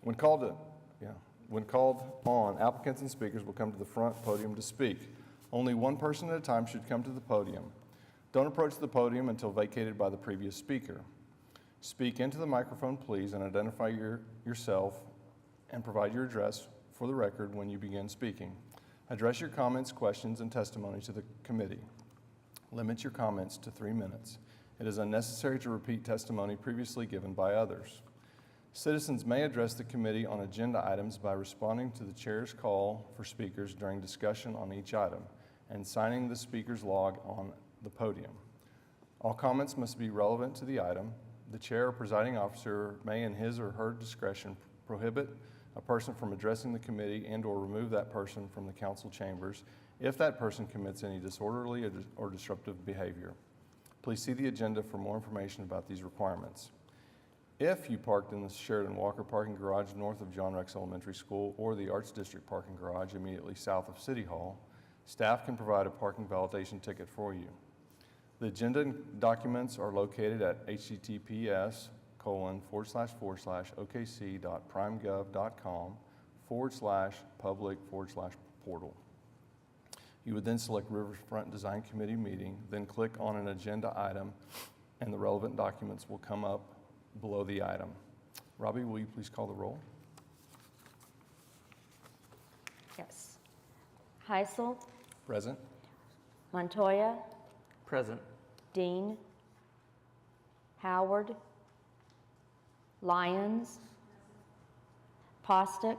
When called on, applicants and speakers will come to the front podium to speak. Only one person at a time should come to the podium. Don't approach the podium until vacated by the previous speaker. Speak into the microphone, please, and identify yourself and provide your address for the record when you begin speaking. Address your comments, questions, and testimony to the committee. Limit your comments to 3 minutes. It is unnecessary to repeat testimony previously given by others. Citizens may address the committee on agenda items by responding to the chair's call for speakers during discussion on each item and signing the speaker's log on the podium. All comments must be relevant to the item. The chair or presiding officer may, in his or her discretion, prohibit a person from addressing the committee and/or remove that person from the council chambers if that person commits any disorderly or disruptive behavior. Please see the agenda for more information about these requirements. If you parked in the Sheridan Walker parking garage north of John Rex Elementary School or the Arts District parking garage immediately south of City Hall, staff can provide a parking validation ticket for you. The agenda and documents are located at https://okc.primegov.com/public/portal. You would then select Riverfront Design Committee meeting, then click on an agenda item, and the relevant documents will come up below the item. Robbie, will you please call the roll? Yes. Heisel. Present. Montoya. Present. Dean. Howard. Lyons. Postic.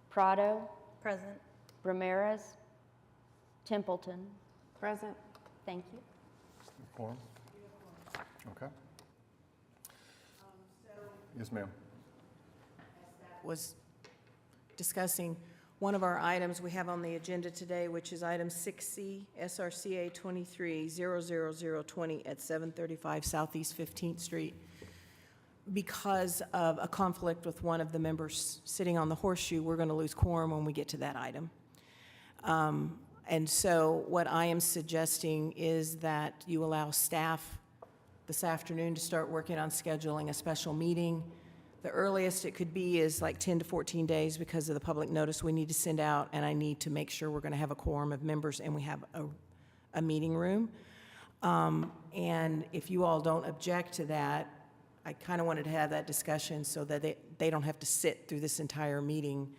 Prado. Present. Ramirez. Templeton. Present. Thank you. Quorum? Okay. Yes, ma'am. Was discussing one of our items we have on the agenda today, which is item 6C, SRCA 23-00020 at 735 Southeast 15th Street. Because of a conflict with one of the members sitting on the horseshoe, we're going to lose quorum when we get to that item. And so what I am suggesting is that you allow staff this afternoon to start working on scheduling a special meeting. The earliest it could be is like 10 to 14 days because of the public notice we need to send out, and I need to make sure we're going to have a quorum of members and we have a meeting room. And if you all don't object to that, I kind of wanted to have that discussion so that they don't have to sit through this entire meeting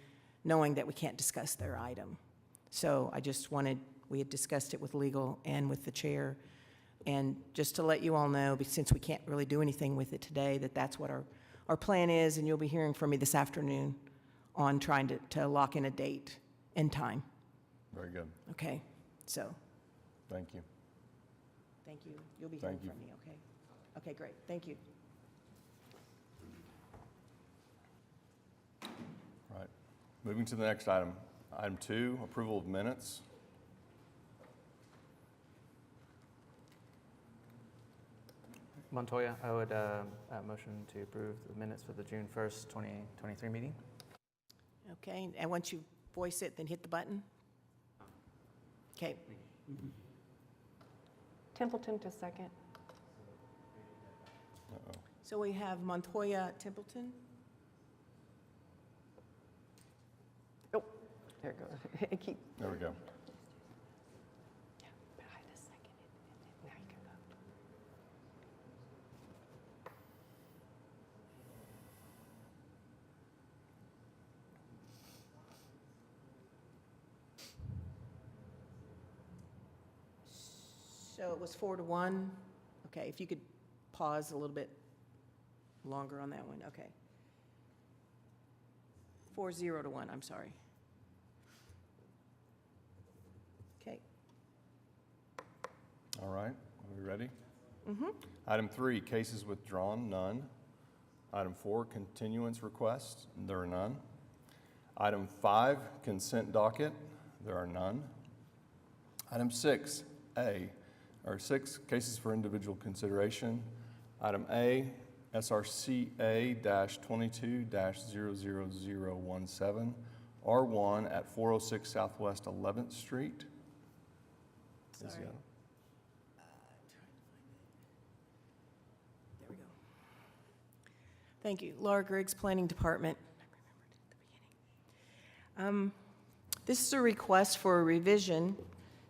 knowing that we can't discuss their item. So I just wanted, we had discussed it with legal and with the chair, and just to let you all know, since we can't really do anything with it today, that's what our plan is, and you'll be hearing from me this afternoon on trying to lock in a date and time. Very good. Okay, so. Thank you. Thank you. You'll be hearing from me, okay? Okay, great. Thank you. Right. Moving to the next item. Item 2, approval of minutes. Montoya, I would motion to approve the minutes for the June 1st, 2023 meeting. Okay, and once you voice it, then hit the button. Okay. Templeton to second. Uh-oh. So we have Montoya, Templeton. Oh, there it goes. Keep. There we go. Yeah, but I just seconded it, and now you can vote. So it was 4-1. Okay, if you could pause a little bit longer on that one. Okay. 4-0-1, I'm sorry. Okay. All right. Are we ready? Mm-hmm. Item 3, cases withdrawn, none. Item 4, continuance requests, there are none. Item 5, consent docket, there are none. Item 6A, or 6, cases for individual consideration. Item A, SRCA-22-00017, R1 at 406 Southwest 11th Street. Sorry. There we go. Thank you. Laura Griggs, Planning Department. This is a request for a revision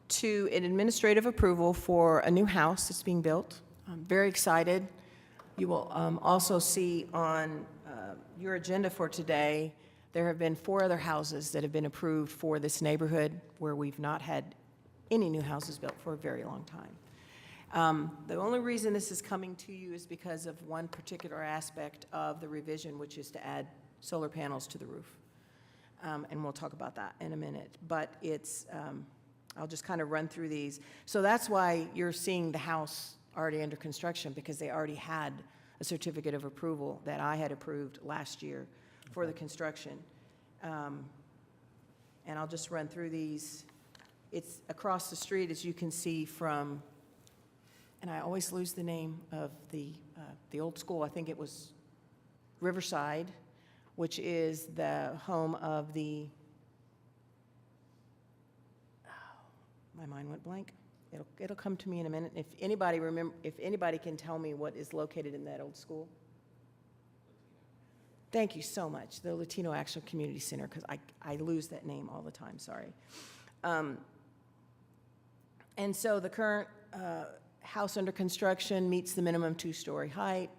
to an administrative approval for a new house that's being built. I'm very excited. You will also see on your agenda for today, there have been 4 other houses that have been approved for this neighborhood where we've not had any new houses built for a very long time. The only reason this is coming to you is because of one particular aspect of the revision, which is to add solar panels to the roof. And we'll talk about that in a minute. But it's, I'll just kind of run through these. So that's why you're seeing the house already under construction, because they already had a certificate of approval that I had approved last year for the construction. And I'll just run through these. It's across the street, as you can see from, and I always lose the name of the old school. I think it was Riverside, which is the home of the, my mind went blank. It'll come to me in a minute. If anybody can tell me what is located in that old school. Thank you so much. The Latino Action Community Center, because I lose that name all the time, sorry. And so the current house under construction meets the minimum 2-story height,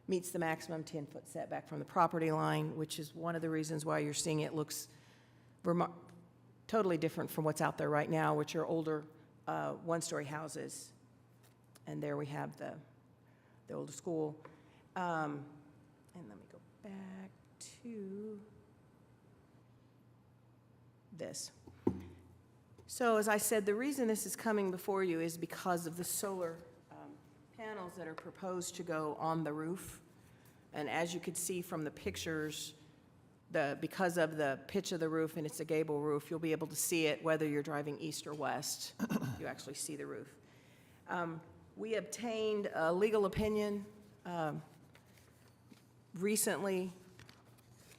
meets the maximum 10-foot setback from the property line, which is one of the reasons why you're seeing it looks totally different from what's out there right now, which are older 1-story houses. And there we have the older school. And let me go back to this. So as I said, the reason this is coming before you is because of the solar panels that are proposed to go on the roof. And as you could see from the pictures, because of the pitch of the roof and it's a gable roof, you'll be able to see it whether you're driving east or west. You actually see the roof. We obtained a legal opinion recently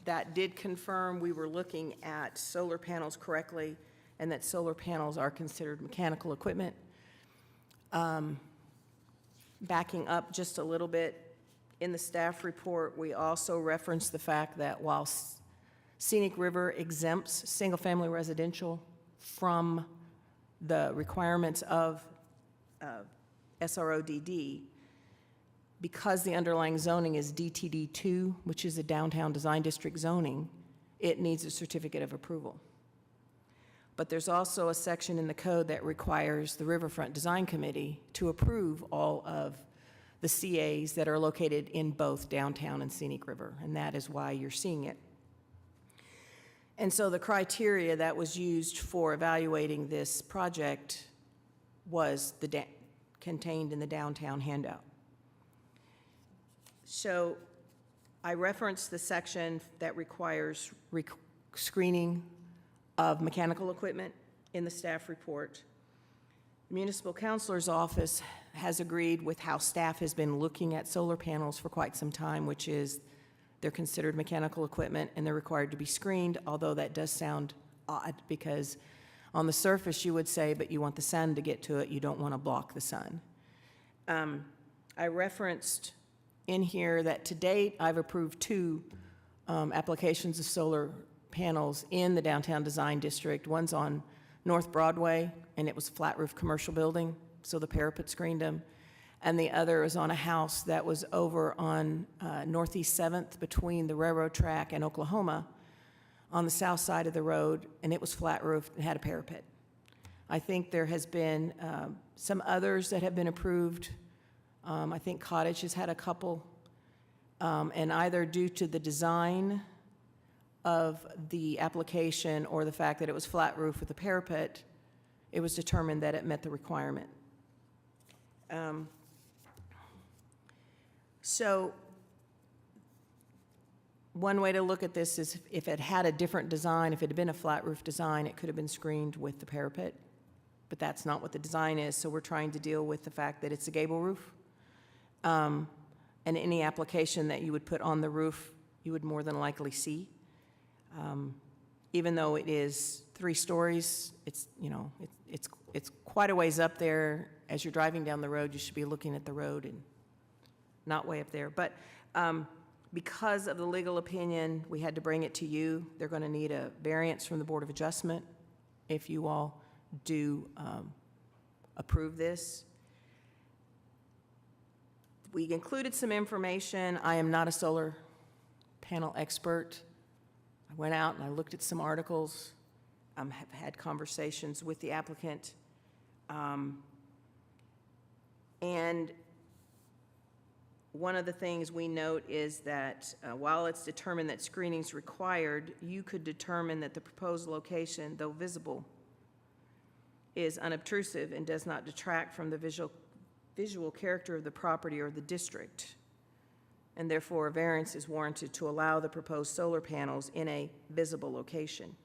that did confirm we were looking at solar panels correctly and that solar panels are considered mechanical equipment. Backing up just a little bit, in the staff report, we also referenced the fact that while Scenic River exempts single-family residential from the requirements of SRODD, because the underlying zoning is DTD2, which is a downtown design district zoning, it needs a certificate of approval. But there's also a section in the code that requires the Riverfront Design Committee to approve all of the CAs that are located in both downtown and Scenic River, and that is why you're seeing it. And so the criteria that was used for evaluating this project was contained in the downtown handout. So I referenced the section that requires screening of mechanical equipment in the staff report. The Municipal Counselor's Office has agreed with how staff has been looking at solar panels for quite some time, which is they're considered mechanical equipment and they're required to be screened, although that does sound odd because on the surface you would say, but you want the sun to get to it, you don't want to block the sun. I referenced in here that to date I've approved 2 applications of solar panels in the downtown design district. One's on North Broadway, and it was a flat roof commercial building, so the parapet screened them. And the other is on a house that was over on Northeast 7th between the railroad track and Oklahoma on the south side of the road, and it was flat roofed and had a parapet. I think there has been some others that have been approved. I think Cottage has had a couple, and either due to the design of the application or the fact that it was flat roof with a parapet, it was determined that it met the requirement. So one way to look at this is if it had a different design, if it had been a flat roof design, it could have been screened with the parapet, but that's not what the design is, so we're trying to deal with the fact that it's a gable roof. And any application that you would put on the roof, you would more than likely see. Even though it is 3 stories, it's, you know, it's quite a ways up there. As you're driving down the road, you should be looking at the road and not way up there. But Because of the legal opinion, we had to bring it to you. They're going to need a variance from the Board of Adjustment if you all do approve this. We included some information. I am not a solar panel expert. I went out and I looked at some articles, have had conversations with the applicant. And one of the things we note is that while it's determined that screening is required, you could determine that the proposed location, though visible, is unobtrusive and does not detract from the visual character of the property or the district, and therefore a variance is warranted to allow the proposed solar panels in a visible location.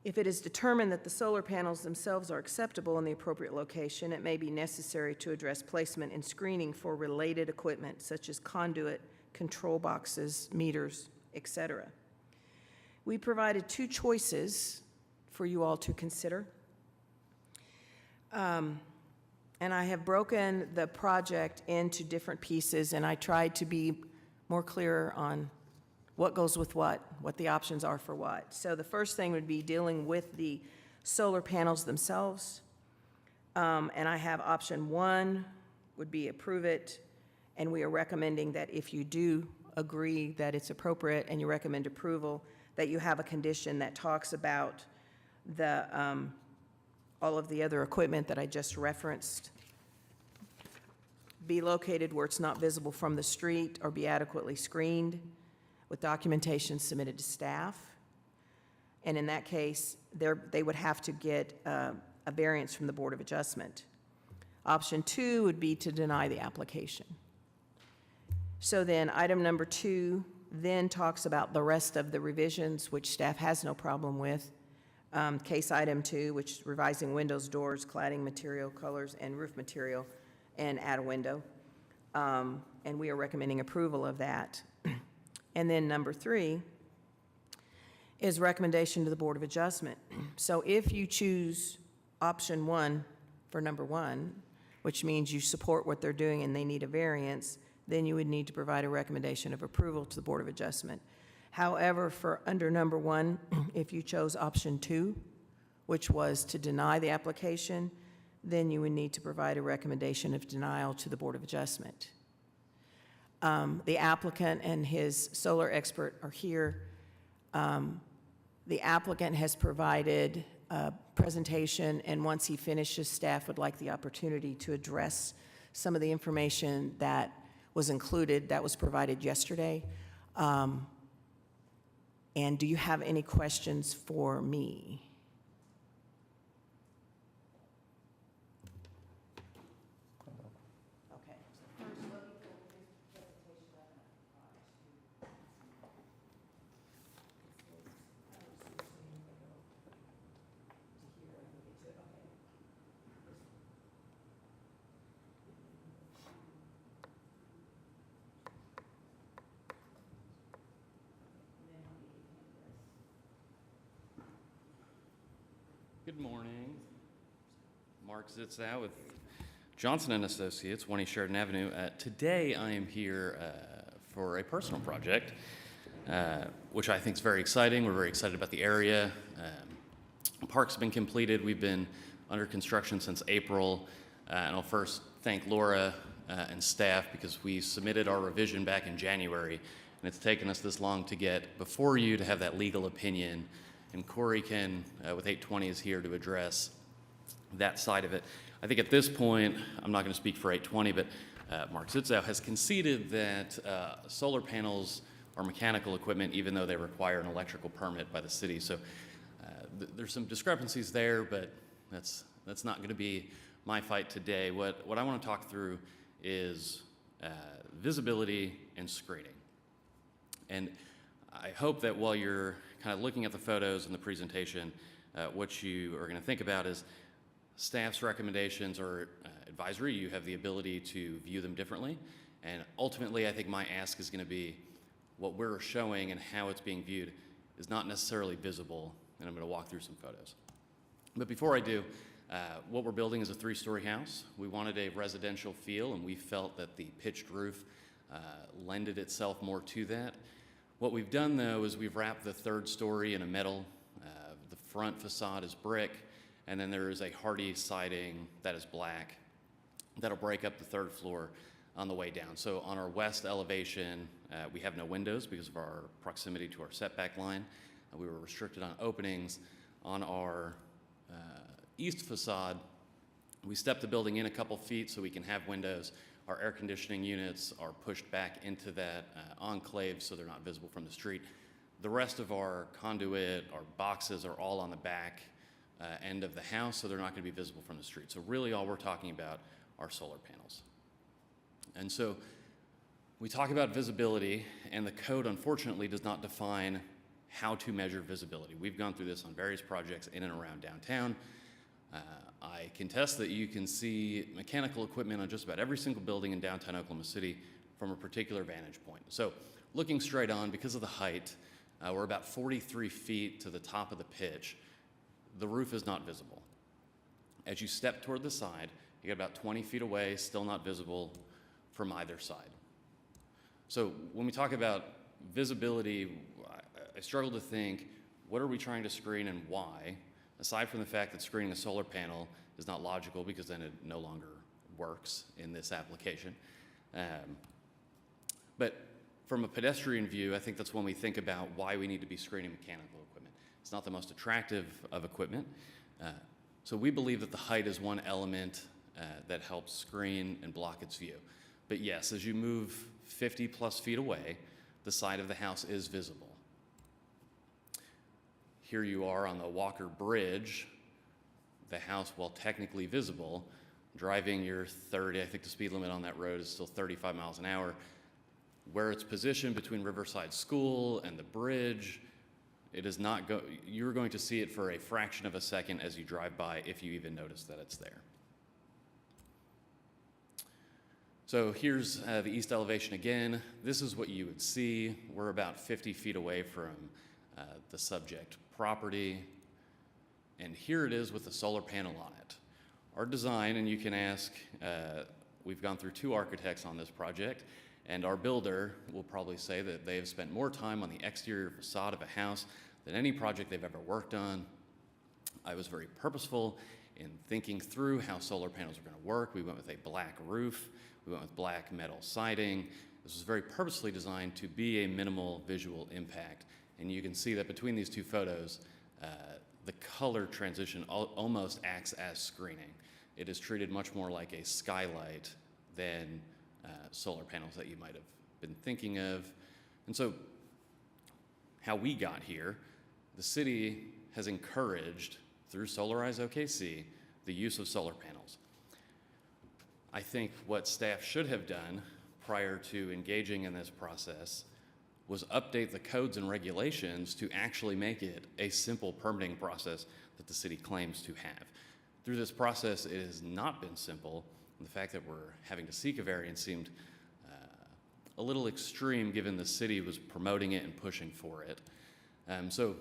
If it is determined that the solar panels themselves are acceptable in the appropriate location, it may be necessary to address placement and screening for related equipment such as conduit, control boxes, meters, etc. We provided two choices for you all to consider. And I have broken the project into different pieces, and I tried to be more clear on what goes with what the options are for what. So the first thing would be dealing with the solar panels themselves. And I have option 1 would be approve it, and we are recommending that if you do agree that it's appropriate and you recommend approval, that you have a condition that talks about the, all of the other equipment that I just referenced be located where it's not visible from the street or be adequately screened, with documentation submitted to staff. And in that case, they would have to get a variance from the Board of Adjustment. Option 2 would be to deny the application. So then item number 2 then talks about the rest of the revisions, which staff has no problem with. Case item 2, which is revising windows, doors, cladding material, colors, and roof material, and add a window. And we are recommending approval of that. And then number 3 is recommendation to the Board of Adjustment. So if you choose option 1 for number 1, which means you support what they're doing and they need a variance, then you would need to provide a recommendation of approval to the Board of Adjustment. However, for under number 1, if you chose option 2, which was to deny the application, then you would need to provide a recommendation of denial to the Board of Adjustment. The applicant and his solar expert are here. The applicant has provided a presentation, and once he finishes, staff would like the opportunity to address some of the information that was included, that was provided yesterday. And do you have any questions for me? Good morning. Mark Zitzow with Johnson & Associates, 1 East Sheridan Avenue. Today I am here for a personal project, which I think is very exciting. We're very excited about the area. Park's been completed. We've been under construction since April. And I'll first thank Laura and staff because we submitted our revision back in January, and it's taken us this long to get before you to have that legal opinion. And Corey can, with 820, is here to address that side of it. I think at this point, I'm not going to speak for 820, but Mark Zitzow has conceded that solar panels are mechanical equipment, even though they require an electrical permit by the city. So there's some discrepancies there, but that's not going to be my fight today. What I want to talk through is visibility and screening. And I hope that while you're kind of looking at the photos and the presentation, what you are going to think about is staff's recommendations are advisory. You have the ability to view them differently. And ultimately, I think my ask is going to be what we're showing and how it's being viewed is not necessarily visible. And I'm going to walk through some photos. But before I do, what we're building is a 3-story house. We wanted a residential feel, and we felt that the pitched roof lended itself more to that. What we've done, though, is we've wrapped the third story in a metal. The front facade is brick, and then there is a hardy siding that is black that'll break up the third floor on the way down. So on our west elevation, we have no windows because of our proximity to our setback line. We were restricted on openings. On our east facade, we stepped the building in a couple feet so we can have windows. Our air conditioning units are pushed back into that enclave so they're not visible from the street. The rest of our conduit, our boxes are all on the back end of the house, so they're not going to be visible from the street. So really all we're talking about are solar panels. And so we talk about visibility, and the code unfortunately does not define how to measure visibility. We've gone through this on various projects in and around downtown. I can test that you can see mechanical equipment on just about every single building in downtown Oklahoma City from a particular vantage point. So looking straight on, because of the height, we're about 43 feet to the top of the pitch. The roof is not visible. As you step toward the side, you get about 20 feet away, still not visible from either side. So when we talk about visibility, I struggle to think, what are we trying to screen and why? Aside from the fact that screening a solar panel is not logical because then it no longer works in this application. But from a pedestrian view, I think that's when we think about why we need to be screening mechanical equipment. It's not the most attractive of equipment. So we believe that the height is one element that helps screen and block its view. But yes, as you move 50 plus feet away, the side of the house is visible. Here you are on the Walker Bridge, the house, while technically visible, driving your 30, I think the speed limit on that road is still 35 miles an hour. Where it's positioned between Riverside School and the bridge, it is not you're going to see it for a fraction of a second as you drive by, if you even notice that it's there. So here's the east elevation again. This is what you would see. We're about 50 feet away from the subject property. And here it is with the solar panel on it. Our design, and you can ask, we've gone through 2 architects on this project, and our builder will probably say that they have spent more time on the exterior facade of a house than any project they've ever worked on. I was very purposeful in thinking through how solar panels are going to work. We went with a black roof. We went with black metal siding. This was very purposely designed to be a minimal visual impact. And you can see that between these 2 photos, the color transition almost acts as screening. It is treated much more like a skylight than solar panels that you might have been thinking of. And so how we got here, the city has encouraged, through Solarize OKC, the use of solar panels. I think what staff should have done prior to engaging in this process was update the codes and regulations to actually make it a simple permitting process that the city claims to have. Through this process, it has not been simple. And the fact that we're having to seek a variance seemed a little extreme given the city was promoting it and pushing for it. So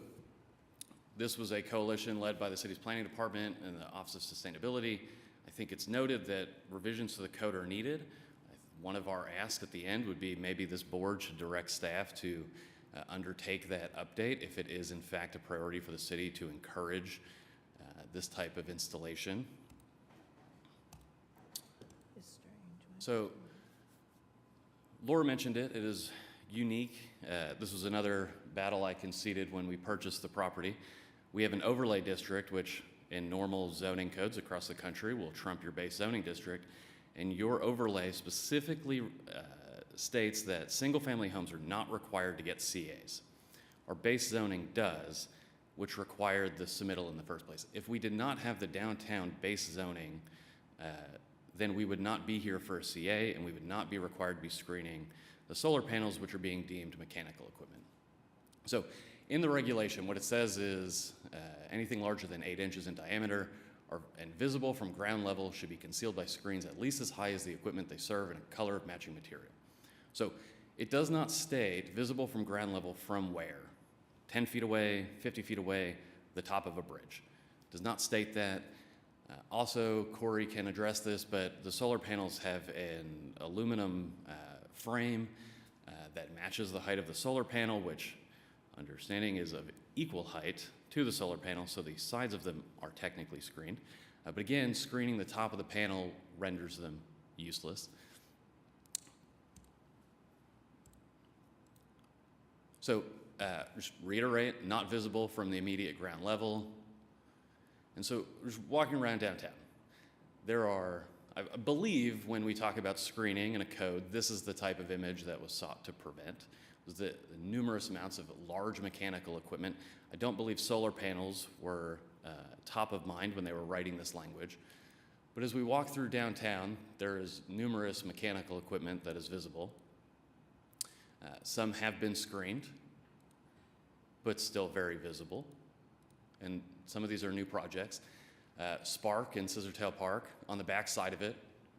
this was a coalition led by the city's planning department and the Office of Sustainability. I think it's noted that revisions to the code are needed. One of our asks at the end would be maybe this board should direct staff to undertake that update if it is in fact a priority for the city to encourage this type of installation. So Laura mentioned it. It is unique. This was another battle I conceded when we purchased the property. We have an overlay district, which in normal zoning codes across the country will trump your base zoning district. And your overlay specifically states that single-family homes are not required to get CAs. Our base zoning does, which required the submittal in the first place. If we did not have the downtown base zoning, then we would not be here for a CA, and we would not be required to be screening the solar panels, which are being deemed mechanical equipment. So in the regulation, what it says is anything larger than 8 inches in diameter and visible from ground level should be concealed by screens at least as high as the equipment they serve and a color of matching material. So it does not state visible from ground level from where? 10 feet away, 50 feet away, the top of a bridge. It does not state that. Also, Corey can address this, but the solar panels have an aluminum frame that matches the height of the solar panel, which understanding is of equal height to the solar panel, so the sides of them are technically screened. But again, screening the top of the panel renders them useless. So just reiterate, not visible from the immediate ground level. And so just walking around downtown, there are, I believe when we talk about screening in a code, this is the type of image that was sought to prevent, was the numerous amounts of large mechanical equipment. I don't believe solar panels were top of mind when they were writing this language. But as we walk through downtown, there is numerous mechanical equipment that is visible. Some have been screened, but still very visible. And some of these are new projects. Spark in Scissortail Park, on the back side of it,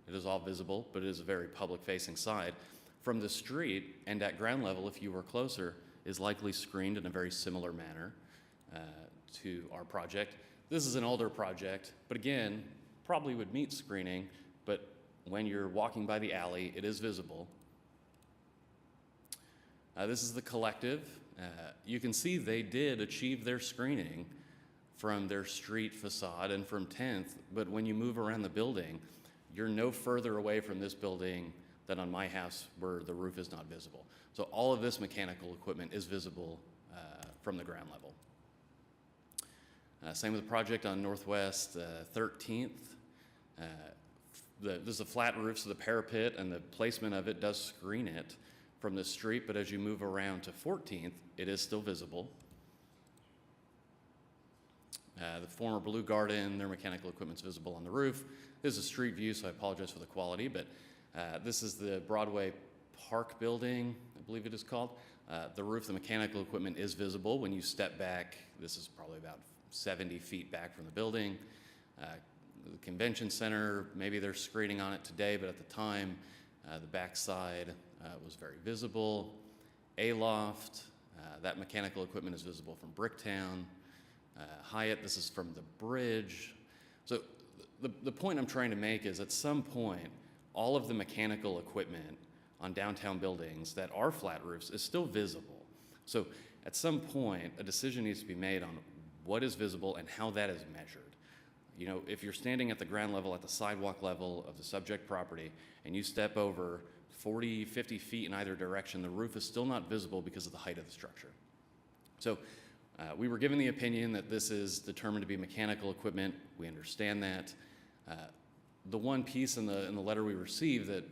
it is all visible, but it is a very public-facing side. From the street and at ground level, if you were closer, is likely screened in a very similar manner to our project. This is an older project, but again, probably would meet screening, but when you're walking by the alley, it is visible. This is the Collective. You can see they did achieve their screening from their street facade and from 10th, but when you move around the building, you're no further away from this building than on my house where the roof is not visible. So all of this mechanical equipment is visible from the ground level. Same with the project on Northwest 13th. This is a flat roof, so the parapet and the placement of it does screen it from the street, but as you move around to 14th, it is still visible. The former Blue Garden, their mechanical equipment's visible on the roof. This is a street view, so I apologize for the quality, but this is the Broadway Park building, I believe it is called. The roof, the mechanical equipment is visible when you step back. This is probably about 70 feet back from the building. The convention center, maybe they're screening on it today, but at the time, the backside was very visible. Aloft, that mechanical equipment is visible from Bricktown. Hyatt, this is from the bridge. So the point I'm trying to make is at some point, all of the mechanical equipment on downtown buildings that are flat roofs is still visible. So at some point, a decision needs to be made on what is visible and how that is measured. You know, if you're standing at the ground level, at the sidewalk level of the subject property, and you step over 40, 50 feet in either direction, the roof is still not visible because of the height of the structure. So we were given the opinion that this is determined to be mechanical equipment. We understand that. The one piece in the letter we received that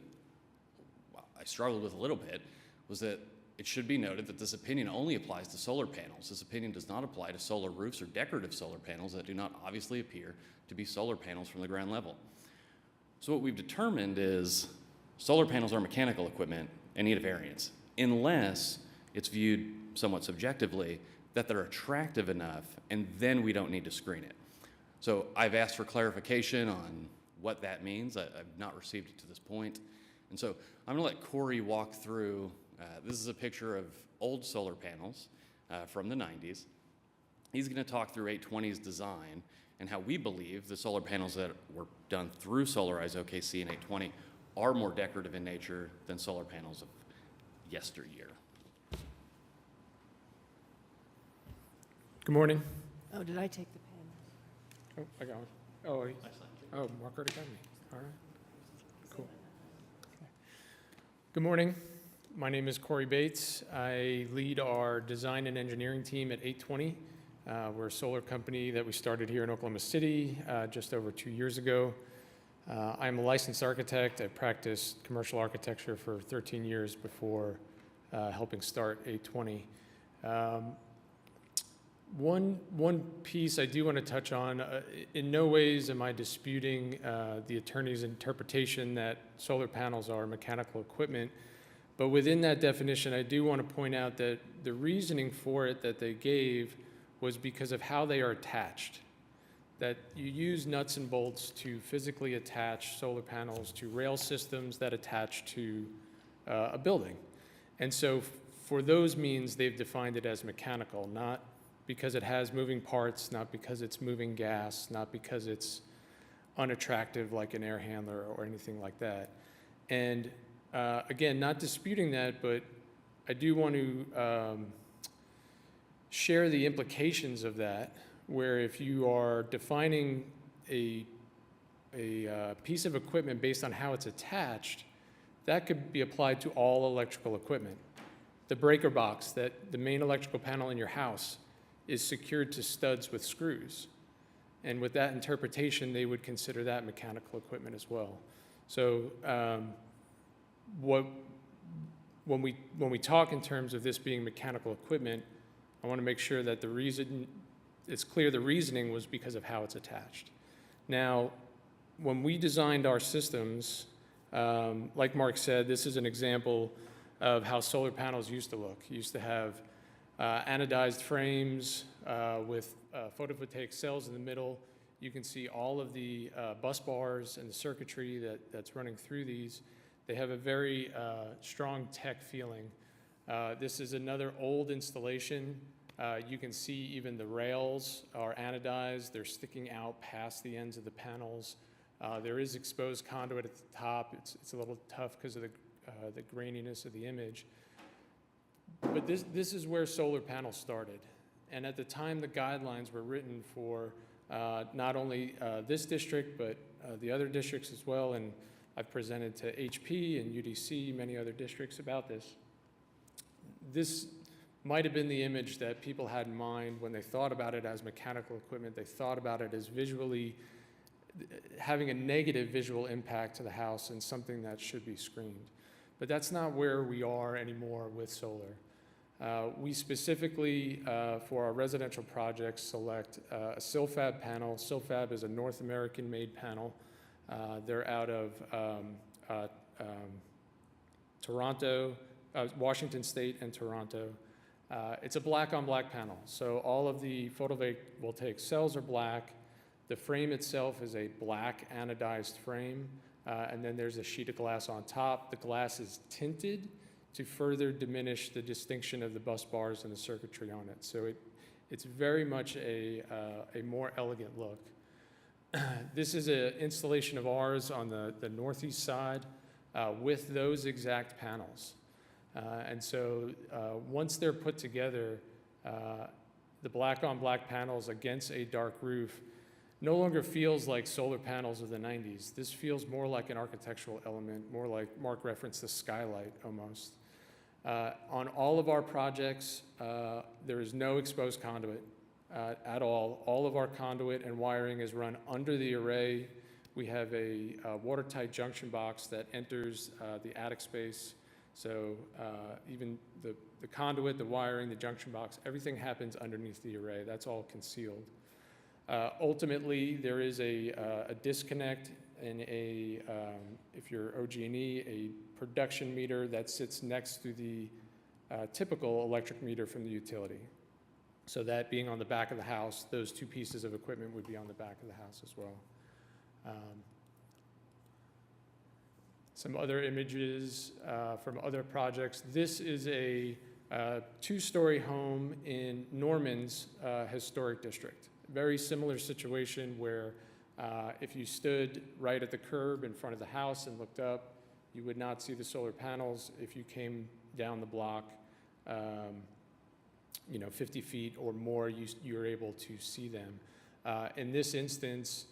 I struggled with a little bit was that it should be noted that this opinion only applies to solar panels. This opinion does not apply to solar roofs or decorative solar panels that do not obviously appear to be solar panels from the ground level. So what we've determined is solar panels are mechanical equipment and need a variance, unless it's viewed somewhat subjectively that they're attractive enough, and then we don't need to screen it. So I've asked for clarification on what that means. I've not received it to this point. And so I'm gonna let Corey walk through. This is a picture of old solar panels from the 90s. He's gonna talk through 820's design and how we believe the solar panels that were done through Solarize OKC and 820 are more decorative in nature than solar panels of yesteryear. Good morning. Oh, did I take the pen? Oh, I got one. Oh, Mark already got me. All right. Cool. Okay. Good morning. My name is Corey Bates. I lead our design and engineering team at 820. We're a solar company that we started here in Oklahoma City just over 2 years ago. I'm a licensed architect. I practiced commercial architecture for 13 years before helping start 820. One piece I do want to touch on, in no ways am I disputing the attorney's interpretation that solar panels are mechanical equipment, but within that definition, I do want to point out that the reasoning for it that they gave was because of how they are attached, that you use nuts and bolts to physically attach solar panels to rail systems that attach to a building. And so for those means, they've defined it as mechanical, not because it has moving parts, not because it's moving gas, not because it's unattractive like an air handler or anything like that. And Again, not disputing that, but I do want to share the implications of that, where if you are defining a piece of equipment based on how it's attached, that could be applied to all electrical equipment. The breaker box, that the main electrical panel in your house, is secured to studs with screws. And with that interpretation, they would consider that mechanical equipment as well. So when we talk in terms of this being mechanical equipment, I want to make sure that it's clear the reasoning was because of how it's attached. Now, when we designed our systems, like Mark said, this is an example of how solar panels used to look. You used to have anodized frames with photovoltaic cells in the middle. You can see all of the bus bars and the circuitry that's running through these. They have a very strong tech feeling. This is another old installation. You can see even the rails are anodized. They're sticking out past the ends of the panels. There is exposed conduit at the top. It's a little tough because of the graininess of the image. But this is where solar panels started. And at the time, the guidelines were written for not only this district, but the other districts as well. And I've presented to HP and UDC, many other districts about this. This might have been the image that people had in mind when they thought about it as mechanical equipment. They thought about it as visually having a negative visual impact to the house and something that should be screened. But that's not where we are anymore with solar. We specifically, for our residential projects, select a SILFAB panel. SILFAB is a North American-made panel. They're out of Toronto, Washington State and Toronto. It's a black-on-black panel, so all of the photovoltaic cells are black. The frame itself is a black anodized frame, and then there's a sheet of glass on top. The glass is tinted to further diminish the distinction of the bus bars and the circuitry on it. So it's very much a more elegant look. This is an installation of ours on the northeast side with those exact panels. And so once they're put together, the black-on-black panels against a dark roof no longer feels like solar panels of the 90s. This feels more like an architectural element, more like Mark referenced the skylight almost. On all of our projects, there is no exposed conduit at all. All of our conduit and wiring is run under the array. We have a watertight junction box that enters the attic space. So even the conduit, the wiring, the junction box, everything happens underneath the array. That's all concealed. Ultimately, there is a disconnect and if you're OG&E, a production meter that sits next to the typical electric meter from the utility. So that being on the back of the house, those two pieces of equipment would be on the back of the house as well. Some other images from other projects. This is a two-story home in Norman's historic district. Very similar situation where if you stood right at the curb in front of the house and looked up, you would not see the solar panels. If you came down the block, 50 feet or more, you were able to see them. In this instance,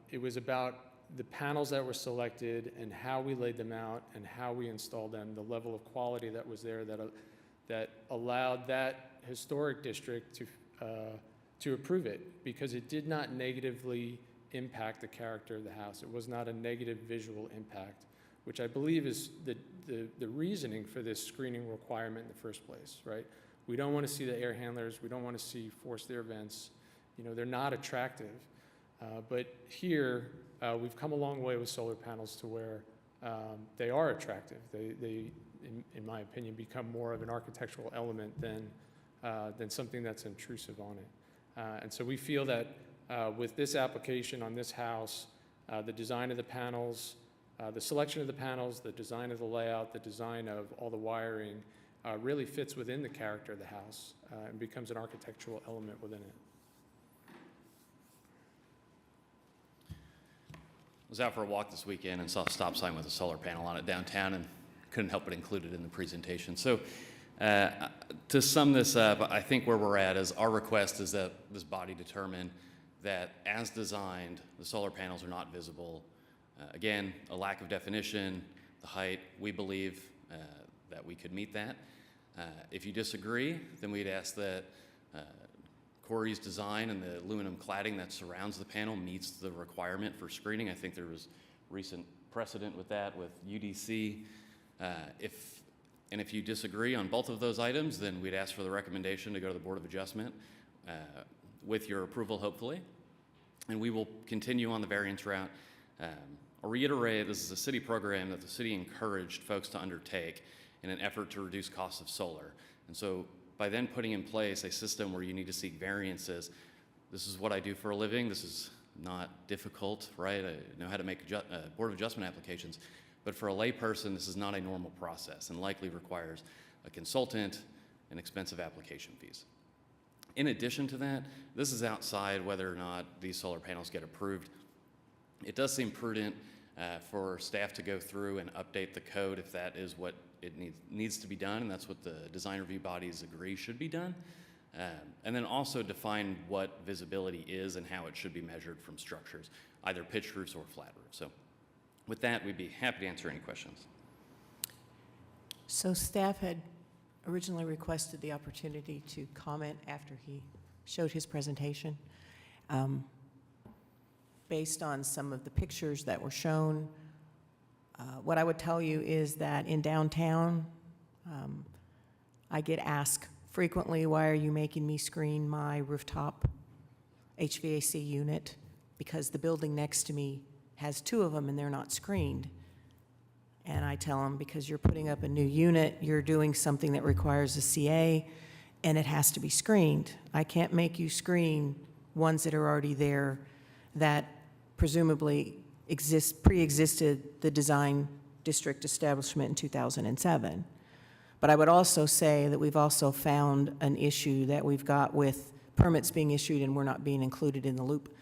it was about the panels that were selected and how we laid them out and how we installed them, the level of quality that was there that allowed that historic district to approve it, because it did not negatively impact the character of the house. It was not a negative visual impact, which I believe is the reasoning for this screening requirement in the first place, right? We don't want to see the air handlers. We don't want to see forced air vents. They're not attractive. But here, we've come a long way with solar panels to where they are attractive. They in my opinion, become more of an architectural element than something that's intrusive on it. And so we feel that with this application on this house, the design of the panels, the selection of the panels, the design of the layout, the design of all the wiring really fits within the character of the house and becomes an architectural element within it. Was out for a walk this weekend and saw a stop sign with a solar panel on it downtown and couldn't help but include it in the presentation. So to sum this up, I think where we're at is our request is that this body determine that as designed, the solar panels are not visible. Again, a lack of definition, the height, we believe that we could meet that. If you disagree, then we'd ask that Corey's design and the aluminum cladding that surrounds the panel meets the requirement for screening. I think there was recent precedent with that with UDC. If you disagree on both of those items, then we'd ask for the recommendation to go to the Board of Adjustment with your approval, hopefully. And we will continue on the variance route. I'll reiterate, this is a city program that the city encouraged folks to undertake in an effort to reduce costs of solar. And so by then putting in place a system where you need to seek variances, this is what I do for a living. This is not difficult, right? I know how to make Board of Adjustment applications. But for a layperson, this is not a normal process and likely requires a consultant and expensive application fees. In addition to that, this is outside whether or not these solar panels get approved. It does seem prudent for staff to go through and update the code if that is what it needs to be done, and that's what the design review bodies agree should be done. And then also define what visibility is and how it should be measured from structures, either pitched roofs or flat roofs. So with that, we'd be happy to answer any questions. So staff had originally requested the opportunity to comment after he showed his presentation. Based on some of the pictures that were shown, what I would tell you is that in downtown, I get asked frequently, why are you making me screen my rooftop HVAC unit? Because the building next to me has two of them and they're not screened. And I tell them, because you're putting up a new unit, you're doing something that requires a CA and it has to be screened. I can't make you screen ones that are already there that presumably pre-existed the design district establishment in 2007. But I would also say that we've also found an issue that we've got with permits being issued and we're not being included in the loop.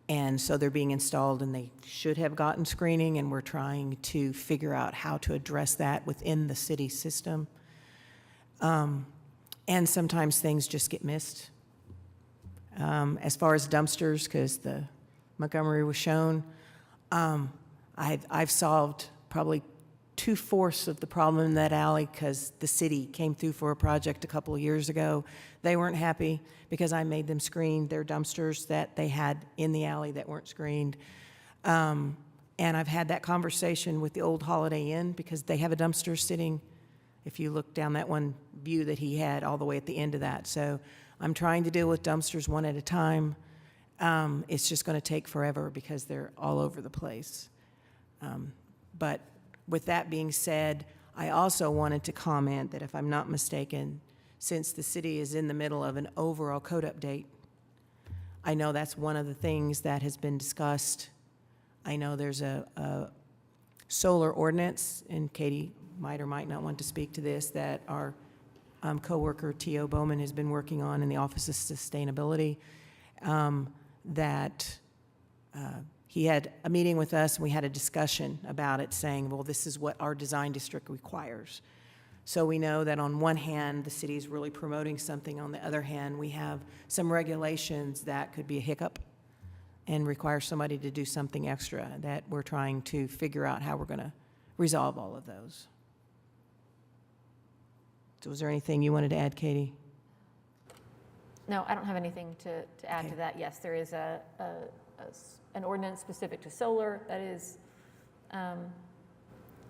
And so they're being installed and they should have gotten screening, and we're trying to figure out how to address that within the city system. And sometimes things just get missed. As far as dumpsters, because the Montgomery was shown, I've solved probably 2/4 of the problem in that alley because the city came through for a project a couple of years ago. They weren't happy because I made them screen their dumpsters that they had in the alley that weren't screened. And I've had that conversation with the old Holiday Inn because they have a dumpster sitting, if you look down that one view that he had all the way at the end of that. So I'm trying to deal with dumpsters one at a time. It's just going to take forever because they're all over the place. But with that being said, I also wanted to comment that if I'm not mistaken, since the city is in the middle of an overall code update, I know that's one of the things that has been discussed. I know there's a solar ordinance, and Katie might or might not want to speak to this, that our coworker T.O. Bowman has been working on in the Office of Sustainability, that he had a meeting with us and we had a discussion about it, saying, well, this is what our design district requires. So we know that on one hand, the city is really promoting something. On the other hand, we have some regulations that could be a hiccup and require somebody to do something extra, that we're trying to figure out how we're going to resolve all of those. So was there anything you wanted to add, Katie? No, I don't have anything to add Okay. to that. Yes, there is an ordinance specific to solar that is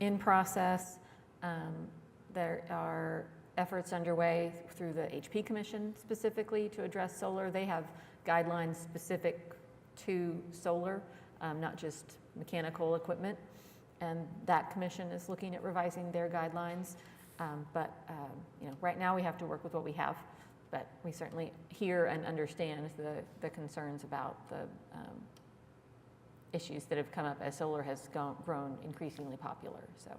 in process. There are efforts underway through the HP Commission specifically to address solar. They have guidelines specific to solar, not just mechanical equipment. And that commission is looking at revising their guidelines. Right now we have to work with what we have. But we certainly hear and understand the concerns about the issues that have come up as solar has grown increasingly popular. So.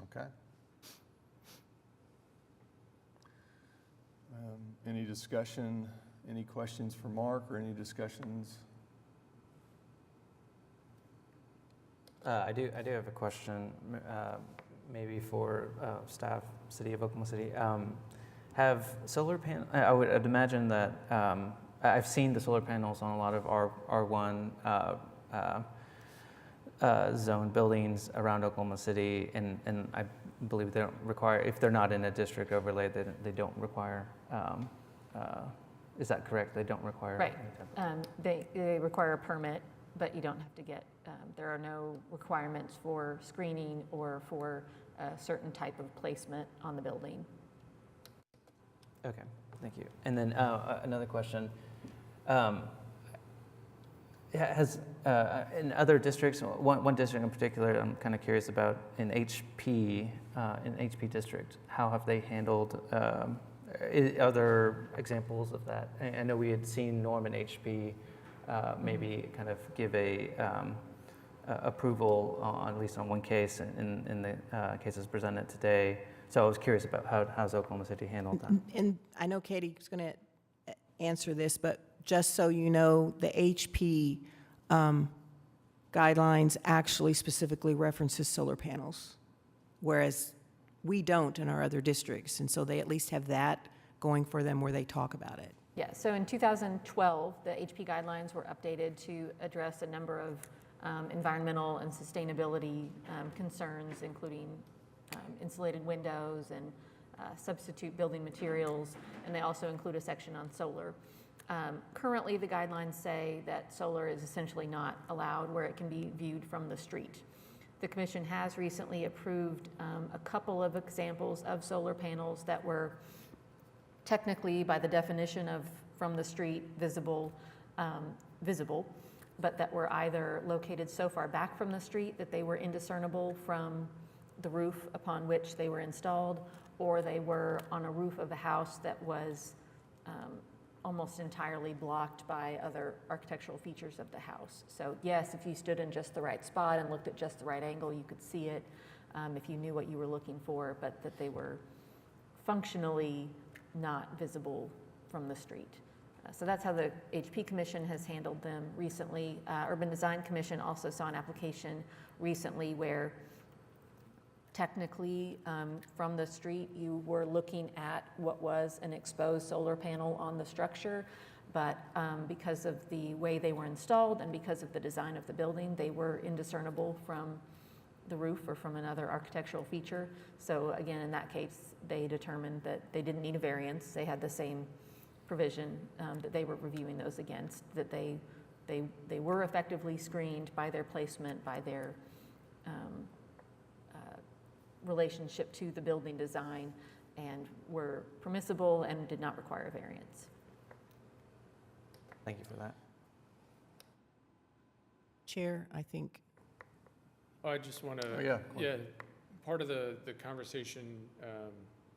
Okay. Any discussion Any questions for Mark or any discussions? I do have a question, maybe for staff, City of Oklahoma City. Have solar panel? I'd imagine that I've seen the solar panels on a lot of R1 zone buildings around Oklahoma City, and I believe they don't require, if they're not in a district overlay, they don't require. Is that correct? They don't require. Right. any type of- They require a permit, but you don't have to get, there are no requirements for screening or for a certain type of placement on the building. Okay, thank you. And then another question. Has, in other districts, one district in particular I'm kind of curious about, in HP district, how have they handled, other examples of that? I know we had seen Norman HP maybe kind of give a approval on, at least on one case in the cases presented today. So I was curious about how's Oklahoma City handled that? And I know Katie's going to answer this, but just so you know, the HP guidelines actually specifically references solar panels, whereas we don't in our other districts. And so they at least have that going for them where they talk about it. Yeah, so in 2012, the HP guidelines were updated to address a number of environmental and sustainability concerns, including insulated windows and substitute building materials, and they also include a section on solar. Currently, the guidelines say that solar is essentially not allowed where it can be viewed from the street. The Commission has recently approved a couple of examples of solar panels that were technically, by the definition of from the street, visible, but that were either located so far back from the street that they were indiscernible from the roof upon which they were installed, or they were on a roof of a house that was almost entirely blocked by other architectural features of the house. So yes, if you stood in just the right spot and looked at just the right angle, you could see it if you knew what you were looking for, but that they were functionally not visible from the street. So that's how the HP Commission has handled them recently. Urban Design Commission also saw an application recently where technically from the street you were looking at what was an exposed solar panel on the structure, but because of the way they were installed and because of the design of the building, they were indiscernible from the roof or from another architectural feature. So again, in that case, they determined that they didn't need a variance. They had the same provision that they were reviewing those against, that they were effectively screened by their placement, by their relationship to the building design, and were permissible and did not require a variance. Thank you for that. Chair, I think. I just want to, Oh, yeah. yeah, part of the conversation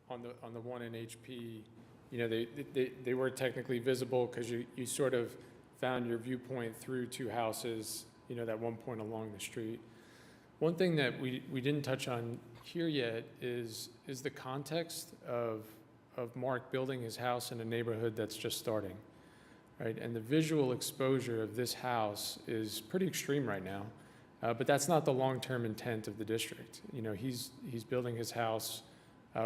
on the one in HP, you know, they were technically visible because you sort of found your viewpoint through two houses, you know, that one point along the street. One thing that we didn't touch on here yet is the context of Mark building his house in a neighborhood that's just starting, right? And the visual exposure of this house is pretty extreme right now. But that's not the long-term intent of the district. You know, he's building his house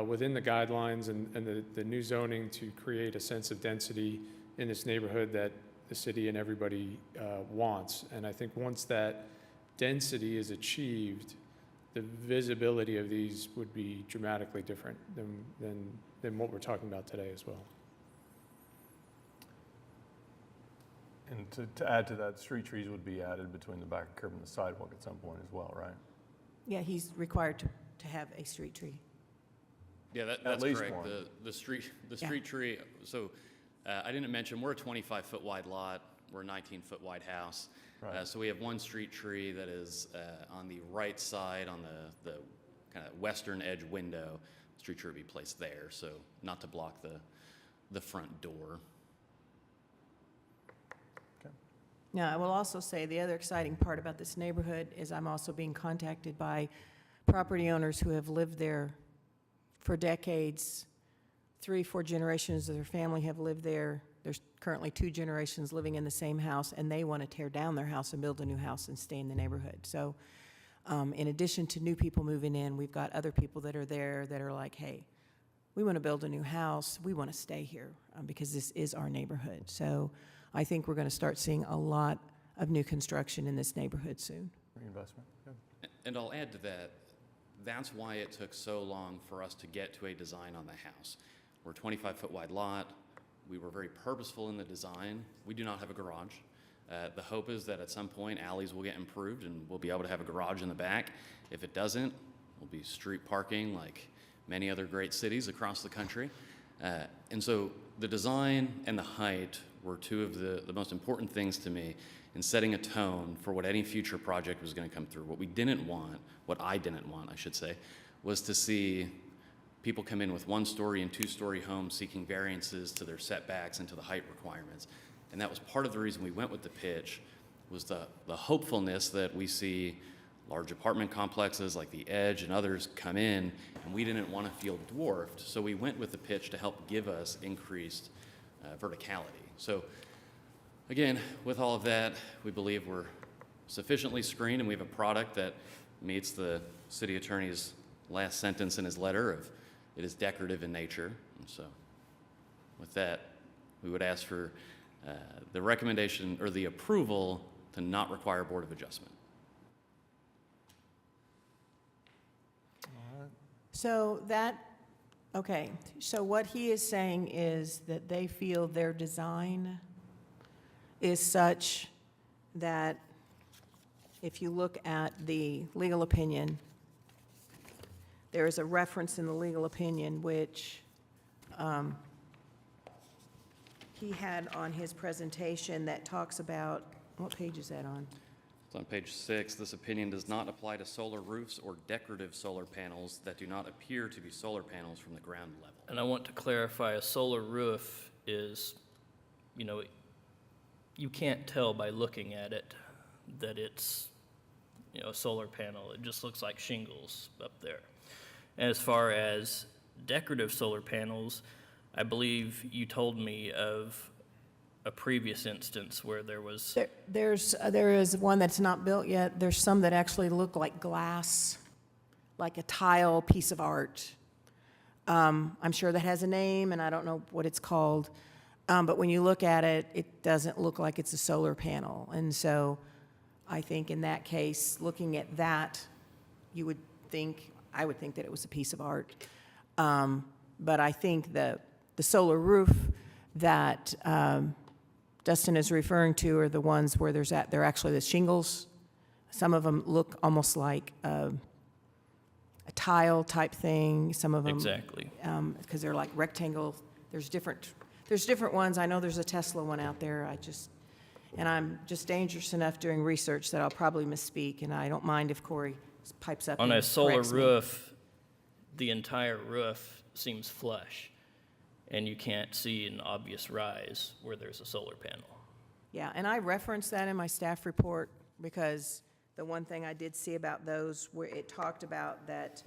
within the guidelines and the new zoning to create a sense of density in this neighborhood that the city and everybody wants. And I think once that density is achieved, the visibility of these would be dramatically different than what we're talking about today as well. And to add to that, street trees would be added between the back curb and the sidewalk at some point as well, right? Yeah, he's required to have a street tree. Yeah, that's least correct. one. The street Yeah. tree, so I didn't mention, we're a 25-foot wide lot. We're a 19-foot wide house. Right. So we have one street tree that is on the right side on the kind of western edge window. Street tree would be placed there, so not to block the front door. Now, I will also say the other exciting part about this neighborhood is I'm also being contacted by property owners who have lived there for decades. 3-4 generations of their family have lived there. There's currently 2 generations living in the same house, and they want to tear down their house and build a new house and stay in the neighborhood. So in addition to new people moving in, we've got other people that are there that are like, hey, we want to build a new house, we want to stay here because this is our neighborhood. So I think we're going to start seeing a lot of new construction in this neighborhood soon. Reinvestment, good. And I'll add to that, that's why it took so long for us to get to a design on the house. We're a 25-foot wide lot. We were very purposeful in the design. We do not have a garage. The hope is that at some point alleys will get improved and we'll be able to have a garage in the back. If it doesn't, we'll be street parking like many other great cities across the country. And so the design and the height were two of the most important things to me in setting a tone for what any future project was going to come through. What we didn't want, what I didn't want, I should say, was to see people come in with 1-story and 2-story homes seeking variances to their setbacks and to the height requirements. And that was part of the reason we went with the pitch, was the hopefulness that we see large apartment complexes like the Edge and others come in, and we didn't want to feel dwarfed. So we went with the pitch to help give us increased verticality. So again, with all of that, we believe we're sufficiently screened and we have a product that meets the city attorney's last sentence in his letter of it is decorative in nature. And so with that, we would ask for the recommendation or the approval to not require Board of Adjustment. So okay, so what he is saying is that they feel their design is such that if you look at the legal opinion, there is a reference in the legal opinion which he had on his presentation that talks about, what page is that on? It's on page 6. This opinion does not apply to solar roofs or decorative solar panels that do not appear to be solar panels from the ground level. And I want to clarify, a solar roof is, you can't tell by looking at it that it's, a solar panel. It just looks like shingles up there. As far as decorative solar panels, I believe you told me of a previous instance where there was... There is one that's not built yet. There's some that actually look like glass, like a tile piece of art. I'm sure that has a name, and I don't know what it's called. But when you look at it, it doesn't look like it's a solar panel. And so I think in that case, looking at that, I would think that it was a piece of art. But I think the solar roof that Dustin is referring to are the ones where they're actually the shingles. Some of them look almost like a tile type thing. Some of them, Exactly. Because they're like rectangle. There's different ones. I know there's a Tesla one out there. And I'm just dangerous enough doing research that I'll probably misspeak, and I don't mind if Corey pipes up On and a solar corrects me. roof, the entire roof seems flush, and you can't see an obvious rise where there's a solar panel. Yeah, and I referenced that in my staff report because the one thing I did see about those where it talked about that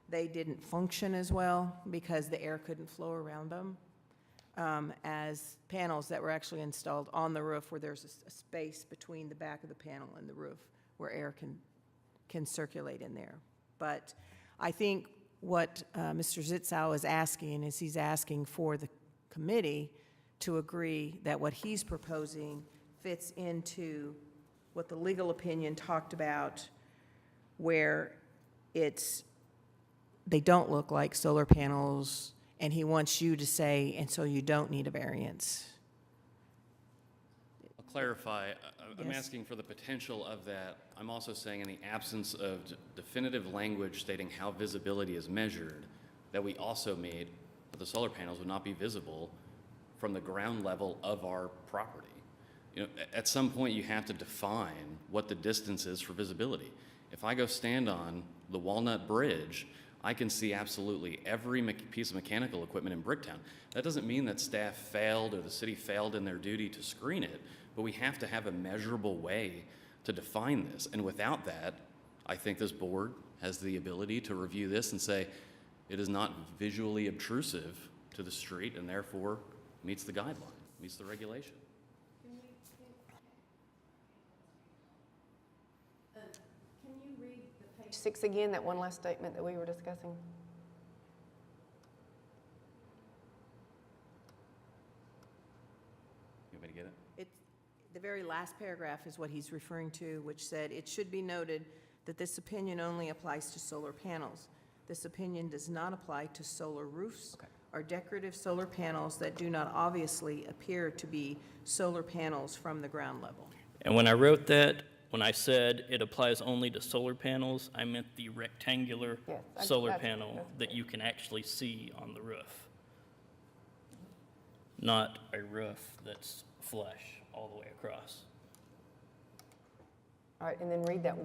they didn't function as well because the air couldn't flow around them as panels that were actually installed on the roof where there's a space between the back of the panel and the roof where air can circulate in there. But I think what Mr. Zitzow is asking is he's asking for the committee to agree that what he's proposing fits into what the legal opinion talked about, where they don't look like solar panels, and he wants you to say, and so you don't need a variance. I'll clarify. I'm Yes. asking for the potential of that. I'm also saying in the absence of definitive language stating how visibility is measured, that we also made that the solar panels would not be visible from the ground level of our property. At some point you have to define what the distance is for visibility. If I go stand on the Walnut Bridge, I can see absolutely every piece of mechanical equipment in Bricktown. That doesn't mean that staff failed or the city failed in their duty to screen it, but we have to have a measurable way to define this. And without that, I think this board has the ability to review this and say it is not visually obtrusive to the street and therefore meets the guideline. meets the regulation. Can you read the page 6 again, that one last statement that we were discussing? You want me to get it? The very last paragraph is what he's referring to, which said, "It should be noted that this opinion only applies to solar panels. This opinion does not apply to solar roofs or decorative solar panels that do not obviously appear to be solar panels from the ground level." And when I wrote that, when I said it applies only to solar panels, I meant the rectangular Yes, solar that's panel that you can actually see on the roof, not a roof that's flush all the way across. All right, and then read that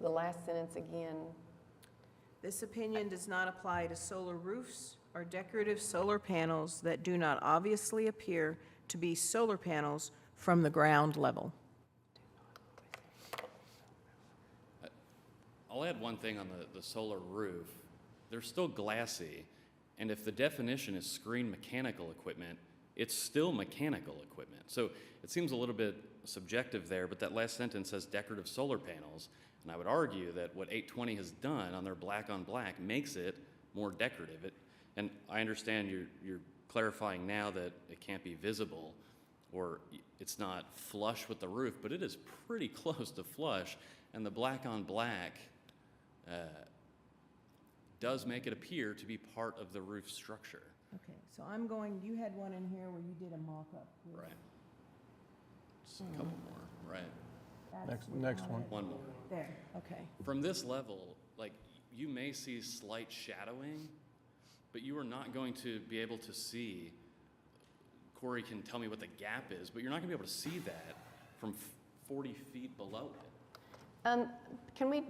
the last sentence again. This opinion does not apply to solar roofs or decorative solar panels that do not obviously appear to be solar panels from the ground level. I'll add one thing on the solar roof. They're still glassy, and if the definition is screened mechanical equipment, it's still mechanical equipment. So it seems a little bit subjective there, but that last sentence says decorative solar panels, and I would argue that what 820 has done on their black on black makes it more decorative. And I understand you're clarifying now that it can't be visible or it's not flush with the roof, but it is pretty close to flush, and the black on black does make it appear to be part of the roof structure. Okay, so you had one in here where you did a mock-up. Right. Just a couple more, right? Next one. One more. There, okay. From this level, like, you may see slight shadowing, but you are not going to be able to see, Corey can tell me what the gap is, but you're not gonna be able to see that from 40 feet below it. Can we,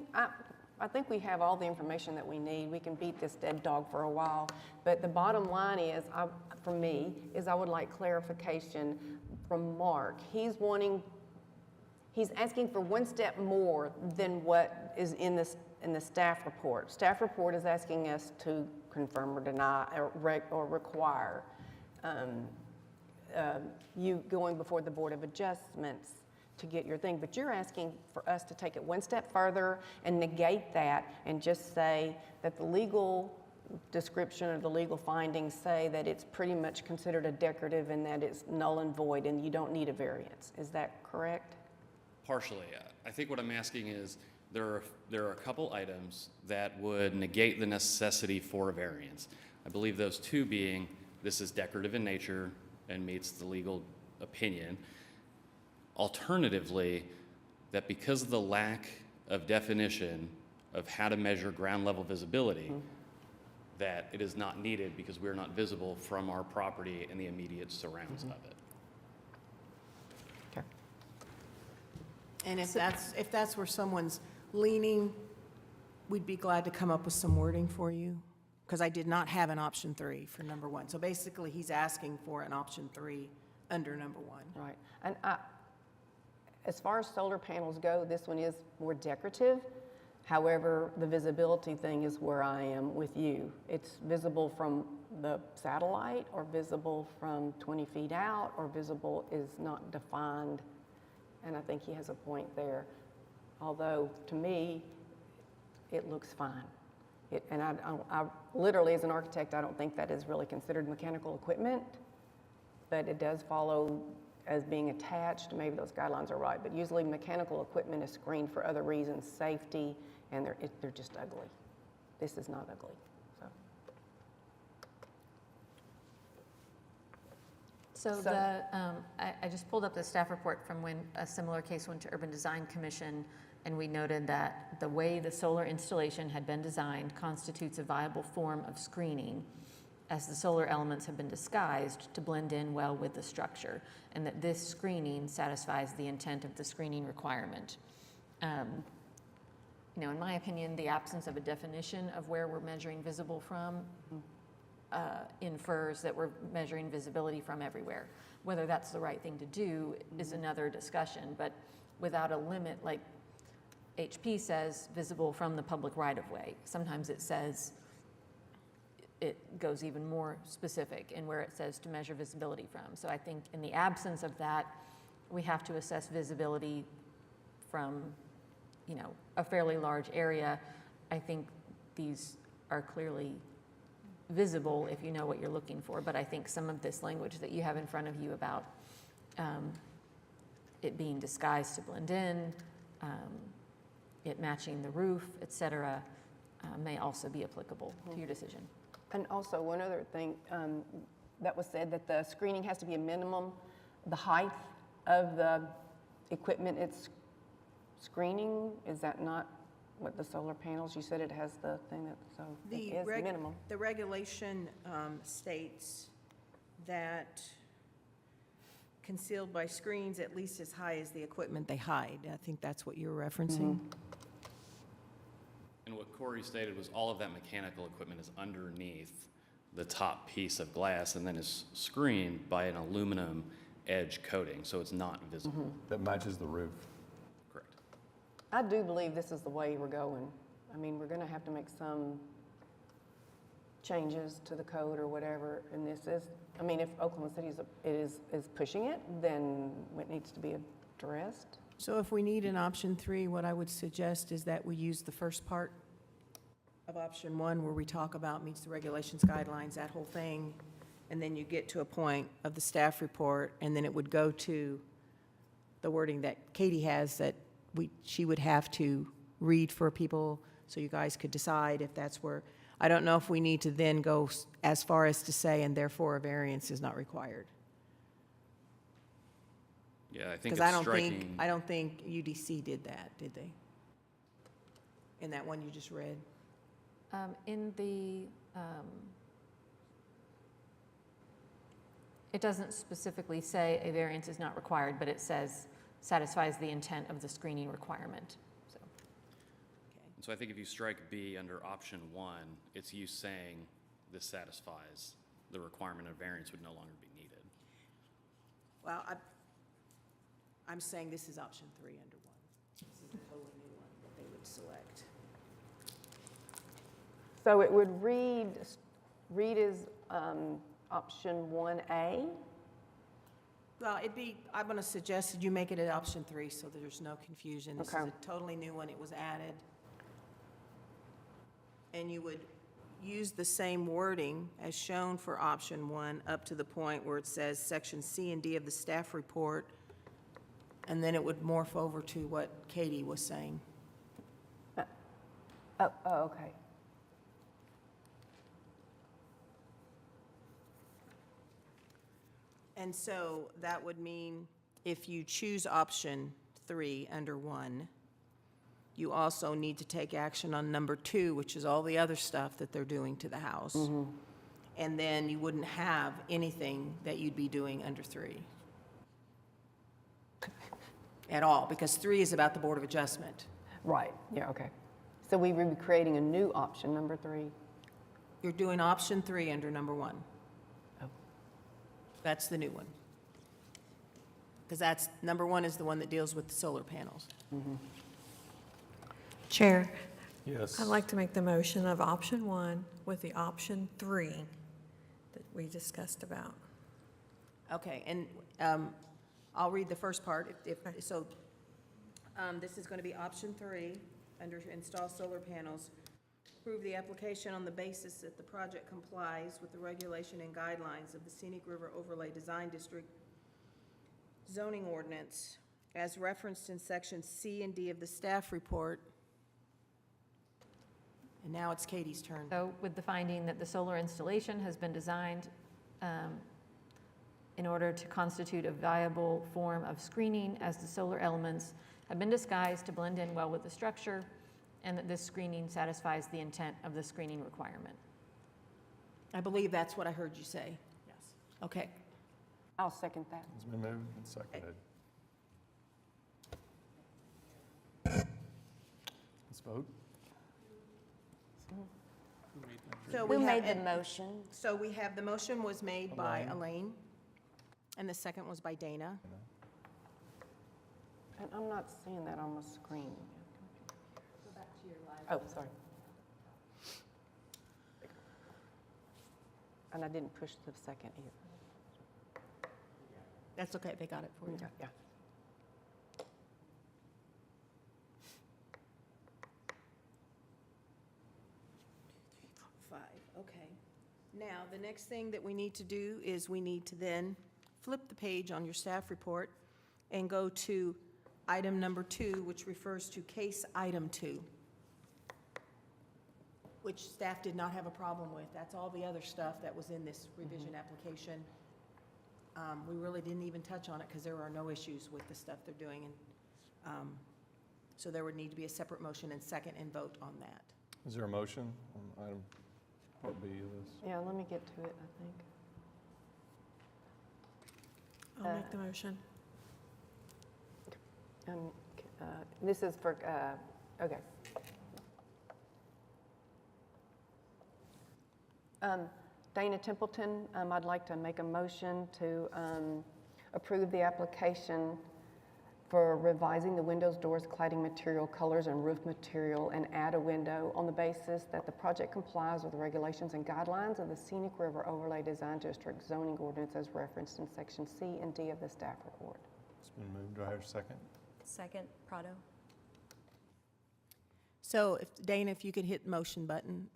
I think we have all the information that we need. We can beat this dead dog for a while. But the bottom line is, for me, is I would like clarification from Mark. He's asking for one step more than what is in the staff report. Staff report is asking us to confirm or deny or require you going before the Board of Adjustments to get your thing, but you're asking for us to take it one step further and negate that and just say that the legal description or the legal findings say that it's pretty much considered a decorative and that it's null and void and you don't need a variance. Is that correct? Partially. I think what I'm asking is, there are a couple items that would negate the necessity for a variance. I believe those two being, this is decorative in nature and meets the legal opinion. Alternatively, that because of the lack of definition of how to measure ground level visibility, that it is not needed because we're not visible from our property and the immediate surrounds of it. Okay. And if that's where someone's leaning, we'd be glad to come up with some wording for you, because I did not have an option 3 for number 1. So basically, he's asking for an option 3 under number 1. Right. And as far as solar panels go, this one is more decorative. However, the visibility thing is where I am with you. It's visible from the satellite or visible from 20 feet out or visible is not defined. And I think he has a point there. Although, to me, it looks fine. And I literally, as an architect, I don't think that is really considered mechanical equipment, but it does follow as being attached. Maybe those guidelines are right, but usually mechanical equipment is screened for other reasons, safety, and they're just ugly. This is not ugly. So I just pulled up the staff report from when a similar case went to Urban Design Commission, and we noted that the way the solar installation had been designed constitutes a viable form of screening, as the solar elements have been disguised to blend in well with the structure, and that this screening satisfies the intent of the screening requirement. In my opinion, the absence of a definition of where we're measuring visible from infers that we're measuring visibility from everywhere. Whether that's the right thing to do is another discussion, but without a limit, like HP says, visible from the public right-of-way. Sometimes it says it goes even more specific in where it says to measure visibility from. So I think in the absence of that, we have to assess visibility from, you know, a fairly large area. I think these are clearly visible if you know what you're looking for, but I think some of this language that you have in front of you about it being disguised to blend in, it matching the roof, et cetera, may also be applicable to your decision. And also, one other thing that was said, that the screening has to be a minimum, the height of the equipment it's screening, is that not what the solar panels, you said it has the thing that, so it is minimum. The regulation states that concealed by screens at least as high as the equipment they hide. I think that's what you're referencing. And what Corey stated was all of that mechanical equipment is underneath the top piece of glass and then is screened by an aluminum edge coating, so it's not visible. That matches the roof. Correct. I do believe this is the way we're going. I mean, we're going to have to make some changes to the code or whatever, and this is, I mean, if Oklahoma City is pushing it, then it needs to be addressed. So if we need an option 3, what I would suggest is that we use the first part of option 1 where we talk about meets the regulations, guidelines, that whole thing, and then you get to a point of the staff report, and then it would go to the wording that Katie has that she would have to read for people so you guys could decide if that's where. I don't know if we need to then go as far as to say, and therefore a variance is not required. Yeah, I think Because it's striking. I don't think UDC did that, did they? In that one you just read? In the, it doesn't specifically say a variance is not required, but it says satisfies the intent of the screening requirement. So, And so I think if you strike B under option 1, it's you saying this satisfies the requirement of variance would no longer be needed. Well, I'm saying this is option 3 under 1. This is a totally new one that they would select. So it would read as option 1A. Well, I'm going to suggest that you make it at option 3 so that there's no confusion. This is Okay. a totally new one. It was added. And you would use the same wording as shown for option 1 up to the point where it says section C and D of the staff report, and then it would morph over to what Katie was saying. Oh, okay. And so that would mean if you choose option 3 under 1, you also need to take action on number 2, which is all the other stuff that they're doing to the house. And then you wouldn't have anything that you'd be doing under 3 at all, because 3 is about the Board of Adjustment. Right, yeah, okay. So we would be creating a new option, number 3. You're doing option 3 under number 1. Oh. That's the new one. Because that's, number 1 is the one that deals with the solar panels. Chair, Yes. I'd like to make the motion of option 1 with the option 3 that we discussed about. Okay, and I'll read the first part. So this is going to be option 3, under install solar panels. Approve the application on the basis that the project complies with the regulation and guidelines of the Scenic River Overlay Design District zoning ordinance as referenced in section C and D of the staff report. And now it's Katie's turn. so with the finding that the solar installation has been designed in order to constitute a viable form of screening, as the solar elements have been disguised to blend in well with the structure, and that this screening satisfies the intent of the screening requirement. I believe that's what I heard you say. Yes. Okay. I'll second that. It's been moved and seconded. Let's vote. So Who we have- made the motion? So we have, the motion was made by Elaine. Elaine, and the second was by Dana. And I'm not seeing that on the screen. Go back to your live. Oh, sorry. And I didn't push the second either. That's okay, they got it for you. Yeah. Five, okay. Now, the next thing that we need to do is we need to then flip the page on your staff report and go to item number 2, which refers to case item 2, which staff did not have a problem with. That's all the other stuff that was in this revision application. We really didn't even touch on it because there are no issues with the stuff they're doing. And so there would need to be a separate motion and second and vote on that. Is there a motion on item Part B of this? Yeah, let me get to it, I think. I'll make the motion. This is for, okay. Dana Templeton, I'd like to make a motion to approve the application for revising the windows, doors, cladding material, colors, and roof material, and add a window on the basis that the project complies with the regulations and guidelines of the Scenic River Overlay Design District zoning ordinance as referenced in section C and D of the staff report. It's been moved. Do I hear a second? Second, Prado. So if, Dana, if you could hit motion button,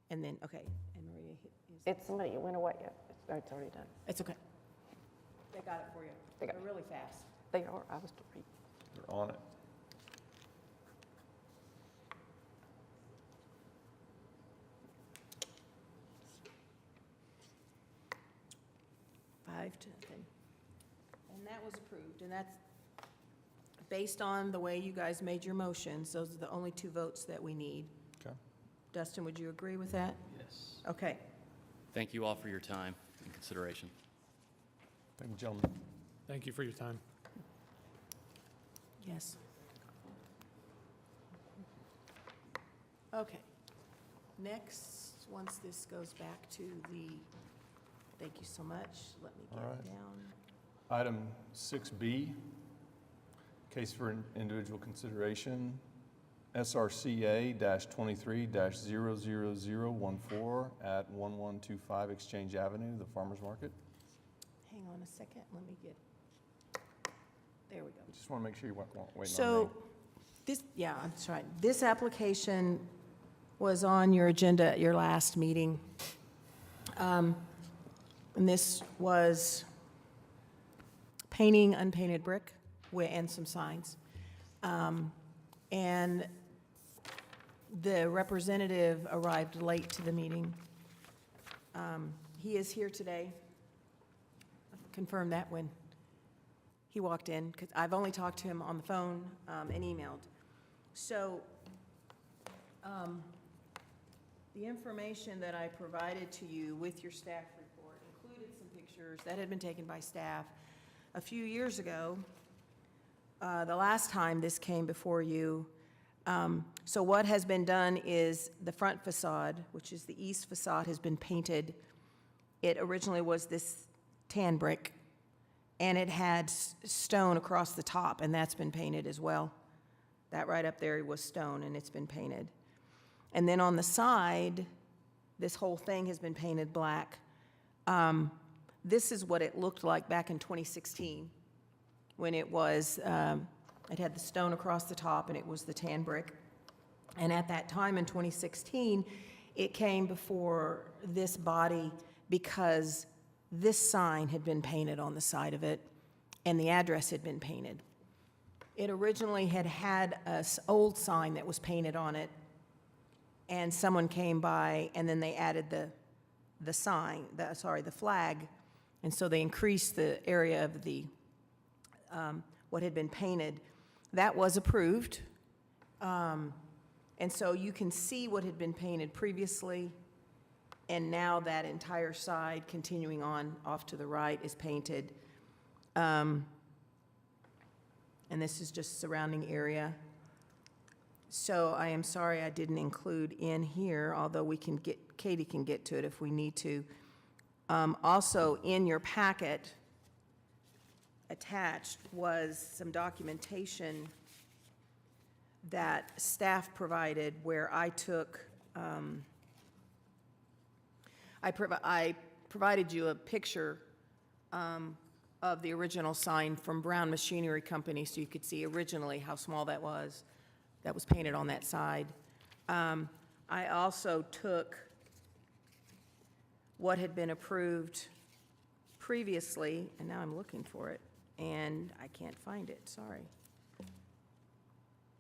and then, okay, and Maria hit. It's somebody, it went away yet. It's already done. It's okay. They got it for you. They got They're really fast. They are, I was to read. They're on it. Five to nothing. And that was approved, and that's based on the way you guys made your motions. Those are the only 2 votes that we need. Okay. Dustin, would you agree with that? Yes. Okay. Thank you all for your time and consideration. Thank you, gentlemen. Thank you for your time. Yes. Okay. Next, once this goes back to the, thank you so much. Let me All get right. down. Item 6B, case for individual consideration, SRCA-23-00014 at 1125 Exchange Avenue, the Farmers Market. Hang on a second, let me get, there we go. Just want to make sure you weren't waiting on me. So, this, yeah, that's right. This application was on your agenda at your last meeting. And this was painting unpainted brick and some signs. And the representative arrived late to the meeting. He is here today. Confirmed that when he walked in, because I've only talked to him on the phone and emailed. So the information that I provided to you with your staff report included some pictures that had been taken by staff a few years ago, the last time this came before you. So what has been done is the front facade, which is the east facade, has been painted. It originally was this tan brick, and it had stone across the top, and that's been painted as well. That right up there was stone, and it's been painted. And then on the side, this whole thing has been painted black. This is what it looked like back in 2016, when it was, it had the stone across the top, and it was the tan brick. And at that time in 2016, it came before this body because this sign had been painted on the side of it, and the address had been painted. It originally had an old sign that was painted on it, and someone came by, and then they added the sign, the flag, and so they increased the area of the what had been painted. That was approved, and so you can see what had been painted previously. And now that entire side, continuing on off to the right, is painted. And this is just surrounding area. So I am sorry I didn't include in here, although we can get, Katie can get to it if we need to. Also, in your packet, attached was some documentation that staff provided where I took I provided you a picture of the original sign from Brown Machinery Company, so you could see originally how small that was painted on that side. I also took what had been approved previously, and now I'm looking for it, and I can't find it, sorry.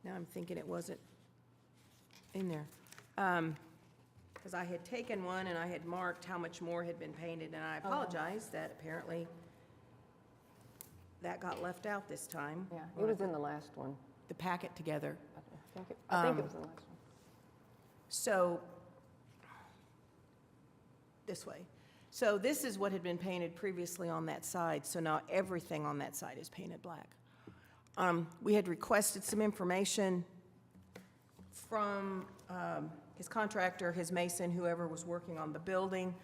Now I'm thinking it wasn't in there. Because I had taken one and I had marked how much more had been painted, and I apologize that apparently that got left out this time. Yeah, it was in the last one. The packet together. I think it was in the last one. So, this way. So this is what had been painted previously on that side, so now everything on that side is painted black. We had requested some information from his contractor, his mason, whoever was working on the building,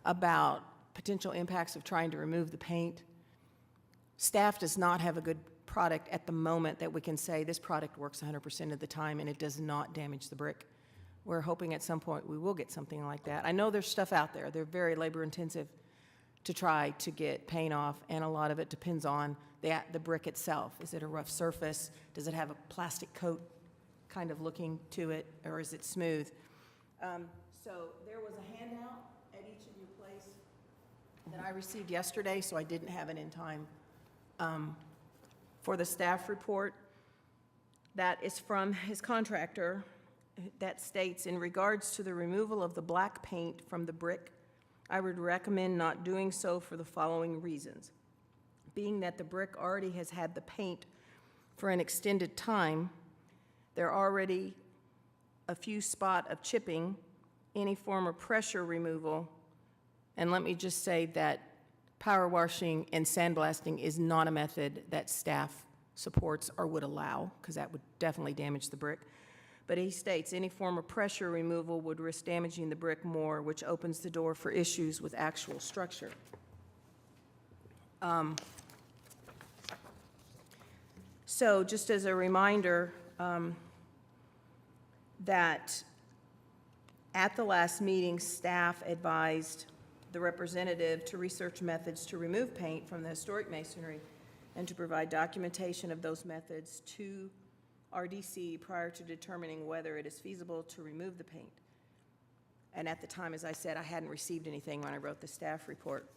about potential impacts of trying to remove the paint. Staff does not have a good product at the moment that we can say this product works 100% of the time and it does not damage the brick. We're hoping at some point we will get something like that. I know there's stuff out there. They're very labor intensive to try to get paint off, and a lot of it depends on the brick itself. Is it a rough surface? Does it have a plastic coat kind of looking to it, or is it smooth? So there was a handout at each of your place that I received yesterday, so I didn't have it in time for the staff report. That is from his contractor. That states, in regards to the removal of the black paint from the brick, I would recommend not doing so for the following reasons. Being that the brick already has had the paint for an extended time, there are already a few spot of chipping, any form of pressure removal, and let me just say that power washing and sandblasting is not a method that staff supports or would allow, because that would definitely damage the brick. But he states, any form of pressure removal would risk damaging the brick more, which opens the door for issues with actual structure. So just as a reminder, that at the last meeting, staff advised the representative to research methods to remove paint from the historic masonry and to provide documentation of those methods to RDC prior to determining whether it is feasible to remove the paint. And at the time, as I said, I hadn't received anything when I wrote the staff report.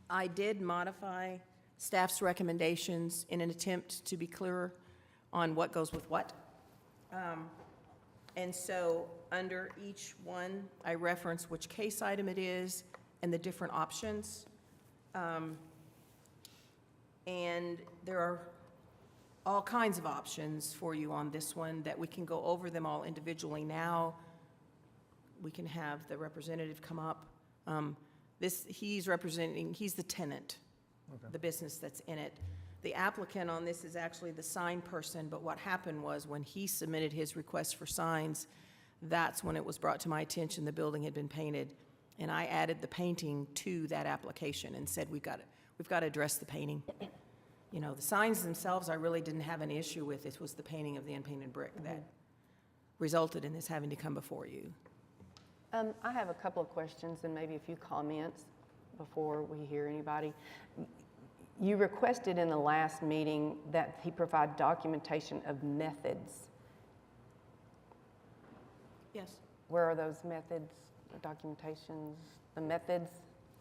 I did modify staff's recommendations in an attempt to be clearer on what goes with what. And so under each one, I reference which case item it is and the different options. And there are all kinds of options for you on this one that we can go over them all individually now. We can have the representative come up. He's the tenant, the business that's in it. The applicant on this is actually the sign person, but what happened was when he submitted his request for signs, that's when it was brought to my attention the building had been painted. And I added the painting to that application and said, we've got to address the painting. You know, the signs themselves, I really didn't have an issue with. It was the painting of the unpainted brick that resulted in this having to come before you. I have a couple of questions and maybe a few comments before we hear anybody. You requested in the last meeting that he provide documentation of methods. Yes. Where are those methods, the documentations, the methods?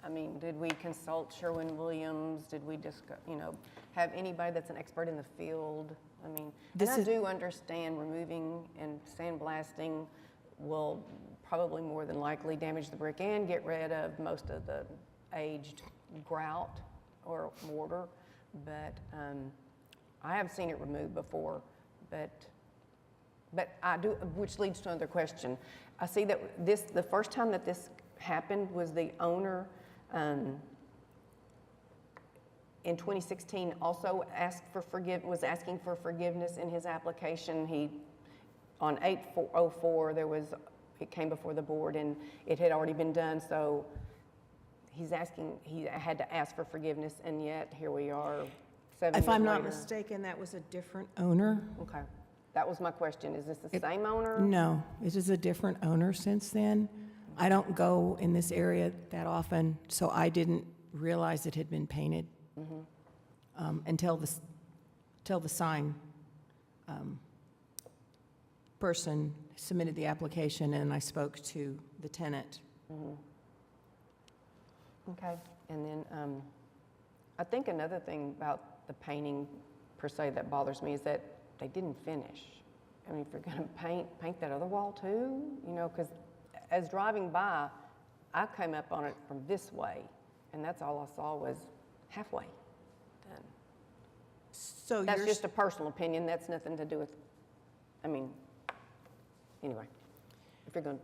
I mean, did we consult Sherwin-Williams? Did we discuss, have anybody that's an expert in the field? I mean, and I do understand removing and sandblasting will probably more than likely damage the brick and get rid of most of the aged grout or mortar, but I have seen it removed before, but I do, which leads to another question. I see that the first time that this happened was the owner in 2016 also was asking for forgiveness in his application. On 8/04, it came before the board and it had already been done, so he had to ask for forgiveness, and yet here we are 7 years If I'm not later. mistaken, that was a different owner. Okay, that was my question. Is this the same owner? No, it is a different owner since then. I don't go in this area that often, so I didn't realize it had been painted until the sign person submitted the application, and I spoke to the tenant. Okay, and then I think another thing about the painting per se that bothers me is that they didn't finish. I mean, if you're gonna paint that other wall too, you know, because as driving by, I came up on it from this way, and that's all I saw was halfway done. So That's you're, just a personal opinion, that's nothing to do with, I mean, anyway, if you're gonna,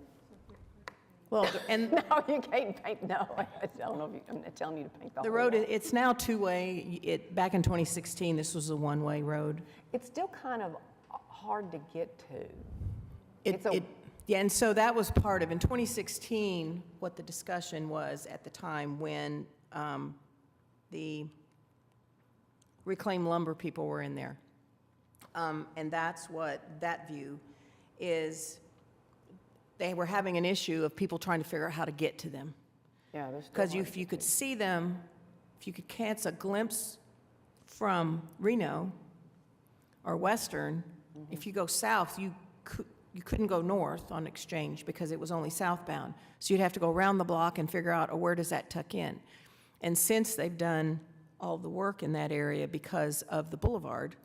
well, and no, you can't paint, no, I don't know if you, I'm not telling you to paint the the whole road, wall. it's now two-way. Back in 2016, this was a one-way road. It's still kind of hard to get to. It's a- Yeah, and so that was part of, in 2016, what the discussion was at the time when the reclaimed lumber people were in there. And that's what that view is. They were having an issue of people trying to figure out how to get to them. Yeah, there's still Because hard if to you get could to. see them, if you could catch a glimpse from Reno or Western, if you go south, you couldn't go north on Exchange because it was only southbound. So you'd have to go around the block and figure out, oh, where does that tuck in? And since they've done all the work in that area because of the boulevard,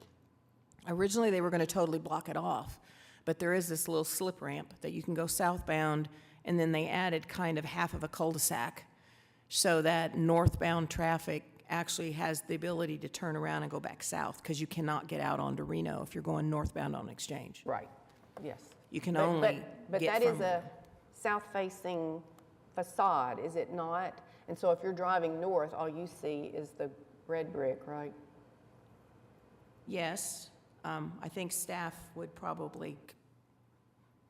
originally they were going to totally block it off. But there is this little slip ramp that you can go southbound, and then they added kind of half of a cul-de-sac so that northbound traffic actually has the ability to turn around and go back south, because you cannot get out onto Reno if you're going northbound on Exchange. Right, yes. You can But- only But get that is from- a south-facing facade, is it not? And so if you're driving north, all you see is the red brick, right? Yes, I think staff would probably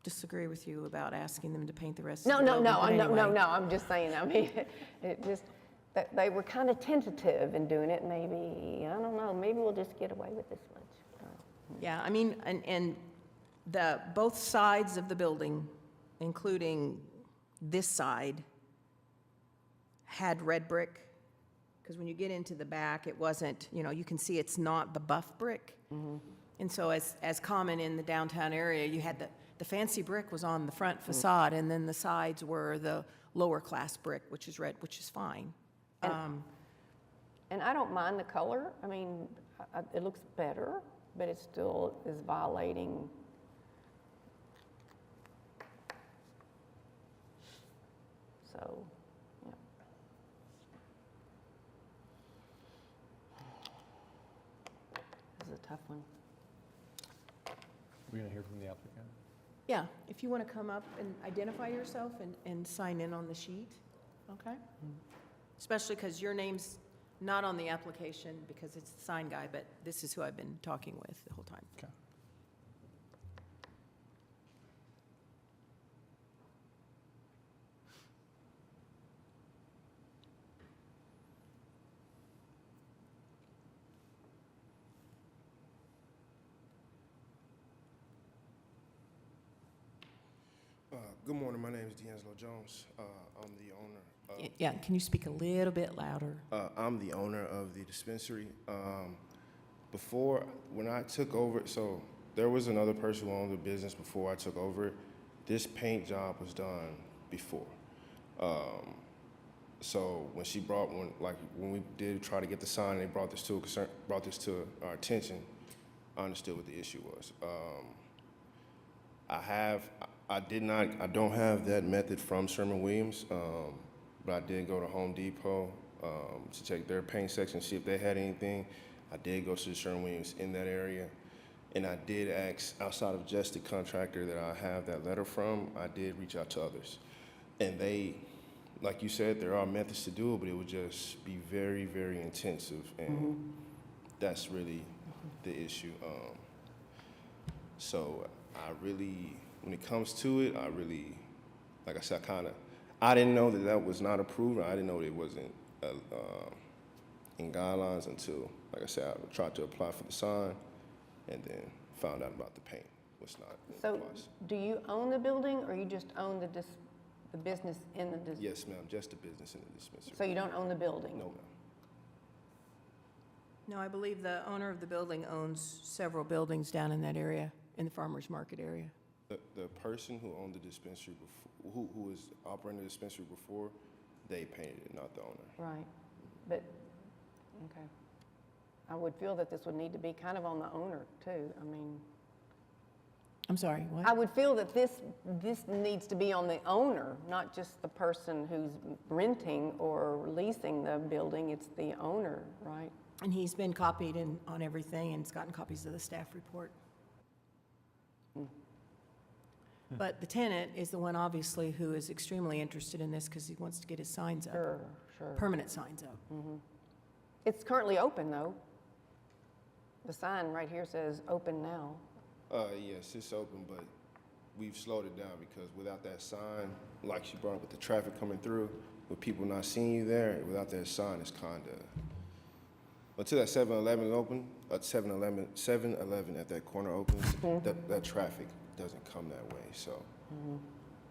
disagree with you about asking them to paint the rest of No, the no, building, no, but no, no, anyway. no, I'm just saying, I mean, it just, that they were kind of tentative in doing it, maybe, I don't know, maybe we'll just get away with this much. Yeah, I mean, and both sides of the building, including this side, had red brick. Because when you get into the back, it wasn't, you can see it's not the buff brick. And so as common in the downtown area, you had the fancy brick was on the front facade, and then the sides were the lower class brick, which is red, which is fine. And I don't mind the color, I mean, it looks better, but it still is violating. So, yeah. This is a tough one. We're going to hear from the applicant. Yeah, if you want to come up and identify yourself and sign in on the sheet, okay? Especially because your name's not on the application because it's the sign guy, but this is who I've been talking with the whole time. Okay. Good morning. My name is D'Angelo Jones. I'm the owner. Yeah, can you speak a little bit louder? I'm the owner of the dispensary. When I took over, so there was another person who owned the business before I took over it. This paint job was done before. So when we did try to get the sign, they brought this to our attention. I understood what the issue was. I don't have that method from Sherman-Williams, but I did go to Home Depot to check their paint section, see if they had anything. I did go to the Sherman-Williams in that area, and I did ask, outside of just the contractor that I have that letter from, I did reach out to others. And they, like you said, there are methods to do it, but it would just be very, very intensive, and that's really the issue. So I really, when it comes to it, like I said, I didn't know that was not approved. I didn't know it wasn't in guidelines until, like I said, I tried to apply for the sign and then found out about the paint was not in So place. do you own the building or you just own The business in the, Yes, ma'am, just the business in the dispensary. so you don't own the building? No, ma'am. No, I believe the owner of the building owns several buildings down in that area, in the farmer's market area. The person who owned the dispensary before, who was operating the dispensary before, they painted it, not the owner. Right, but, okay. I would feel that this would need to be kind of on the owner too. I mean, I'm sorry, what? I would feel that this needs to be on the owner, not just the person who's renting or leasing the building. It's the owner, right? And he's been copied on everything, and he's gotten copies of the staff report. But the tenant is the one, obviously, who is extremely interested in this because he wants to get his signs up, Sure, sure. permanent signs up. It's currently open though. The sign right here says open now. Yes, it's open, but we've slowed it down because without that sign, like she brought up with the traffic coming through, with people not seeing you there, without that sign, it's kind of, until that 7-Eleven open, 7-Eleven at that corner opens, that traffic doesn't come that way. So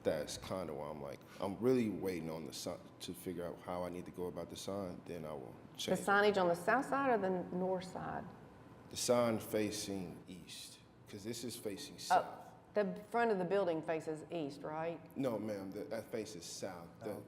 that's kind of why I'm really waiting on the sign to figure out how I need to go about the sign. Then I will The change it. signage on the south side or the north side? The sign facing east, because this is facing south. The front of the building faces east, right? No, ma'am, that faces south.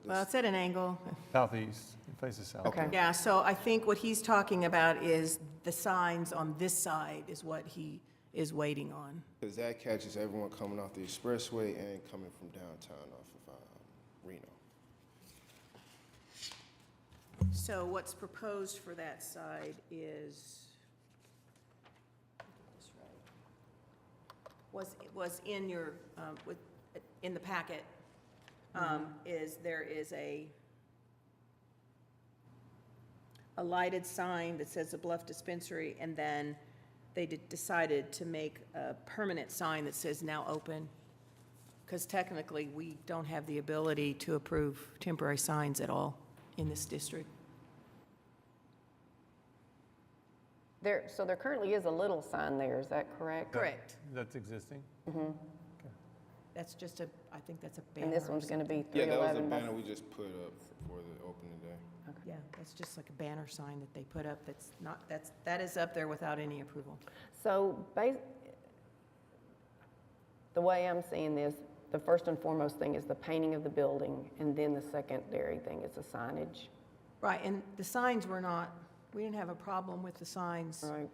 Well, it's at an angle. Southeast, it faces south. Okay. Yeah, so I think what he's talking about is the signs on this side is what he is waiting on. Because that catches everyone coming off the expressway and coming from downtown off of Reno. So what's proposed for that side is, was in your, in the packet, there is a lighted sign that says the Bluff Dispensary, and then they decided to make a permanent sign that says now open, because technically, we don't have the ability to approve temporary signs at all in this district. So there currently is a little sign there, is that correct? Correct. That's existing? That's just I think that's a banner. And this one's going to be Yeah, that was a 311. banner we just put up for the opening day. Yeah, that's just like a banner sign that they put up that's not, that is up there without any approval. So the way I'm seeing this, the first and foremost thing is the painting of the building, and then the secondary thing is the signage. Right, and the signs we didn't have a problem with the signs. Right.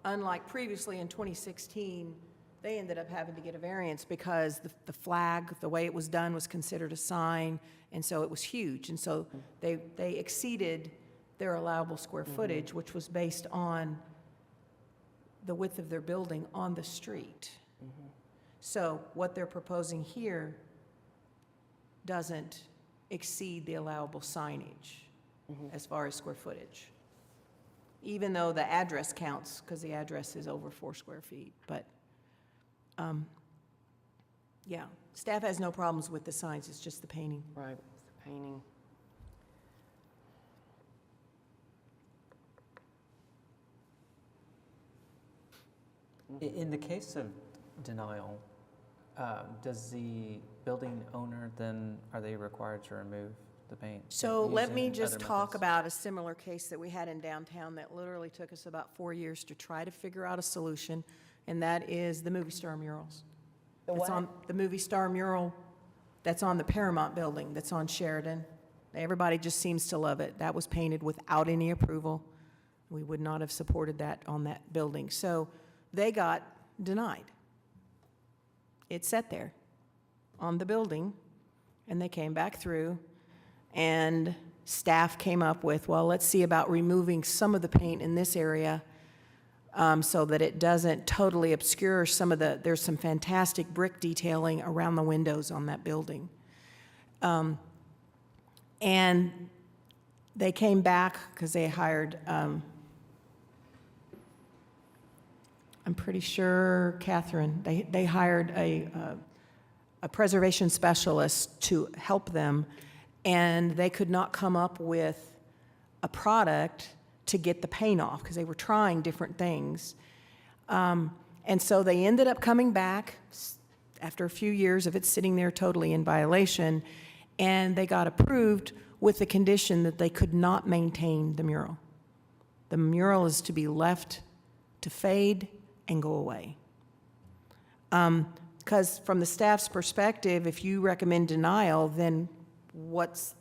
Unlike previously in 2016, they ended up having to get a variance because the flag, the way it was done, was considered a sign, and so it was huge. And so they exceeded their allowable square footage, which was based on the width of their building on the street. So what they're proposing here doesn't exceed the allowable signage as far as square footage, even though the address counts, because the address is over 4 square feet. But, yeah, staff has no problems with the signs, it's just the painting. Right, it's the painting. In the case of denial, does the building owner then, are they required to remove the paint? So let me using just other talk methods? about a similar case that we had in downtown that literally took us about 4 years to try to figure out a solution, and that is the movie star murals. The That's what? on the movie star mural that's on the Paramount building, that's on Sheridan. Everybody just seems to love it. That was painted without any approval. We would not have supported that on that building. So they got denied. It sat there on the building, and they came back through, and staff came up with, well, let's see about removing some of the paint in this area so that it doesn't totally obscure some of there's some fantastic brick detailing around the windows on that building. And they came back because they hired, I'm pretty sure, Catherine, they hired a preservation specialist to help them, and they could not come up with a product to get the paint off because they were trying different things. And so they ended up coming back. after a few years of it sitting there totally in violation, and they got approved with the condition that they could not maintain the mural. The mural is to be left to fade and go away. Because from the staff's perspective, if you recommend denial, then what's,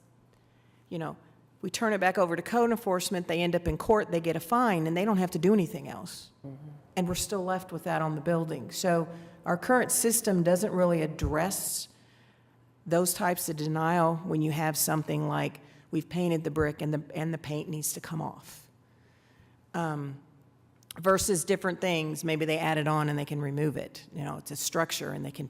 we turn it back over to code enforcement, they end up in court, they get a fine, and they don't have to do anything else. And we're still left with that on the building. So our current system doesn't really address those types of denial when you have something like, we've painted the brick and the paint needs to come off. Versus different things, maybe they add it on and they can remove it. It's a structure and they can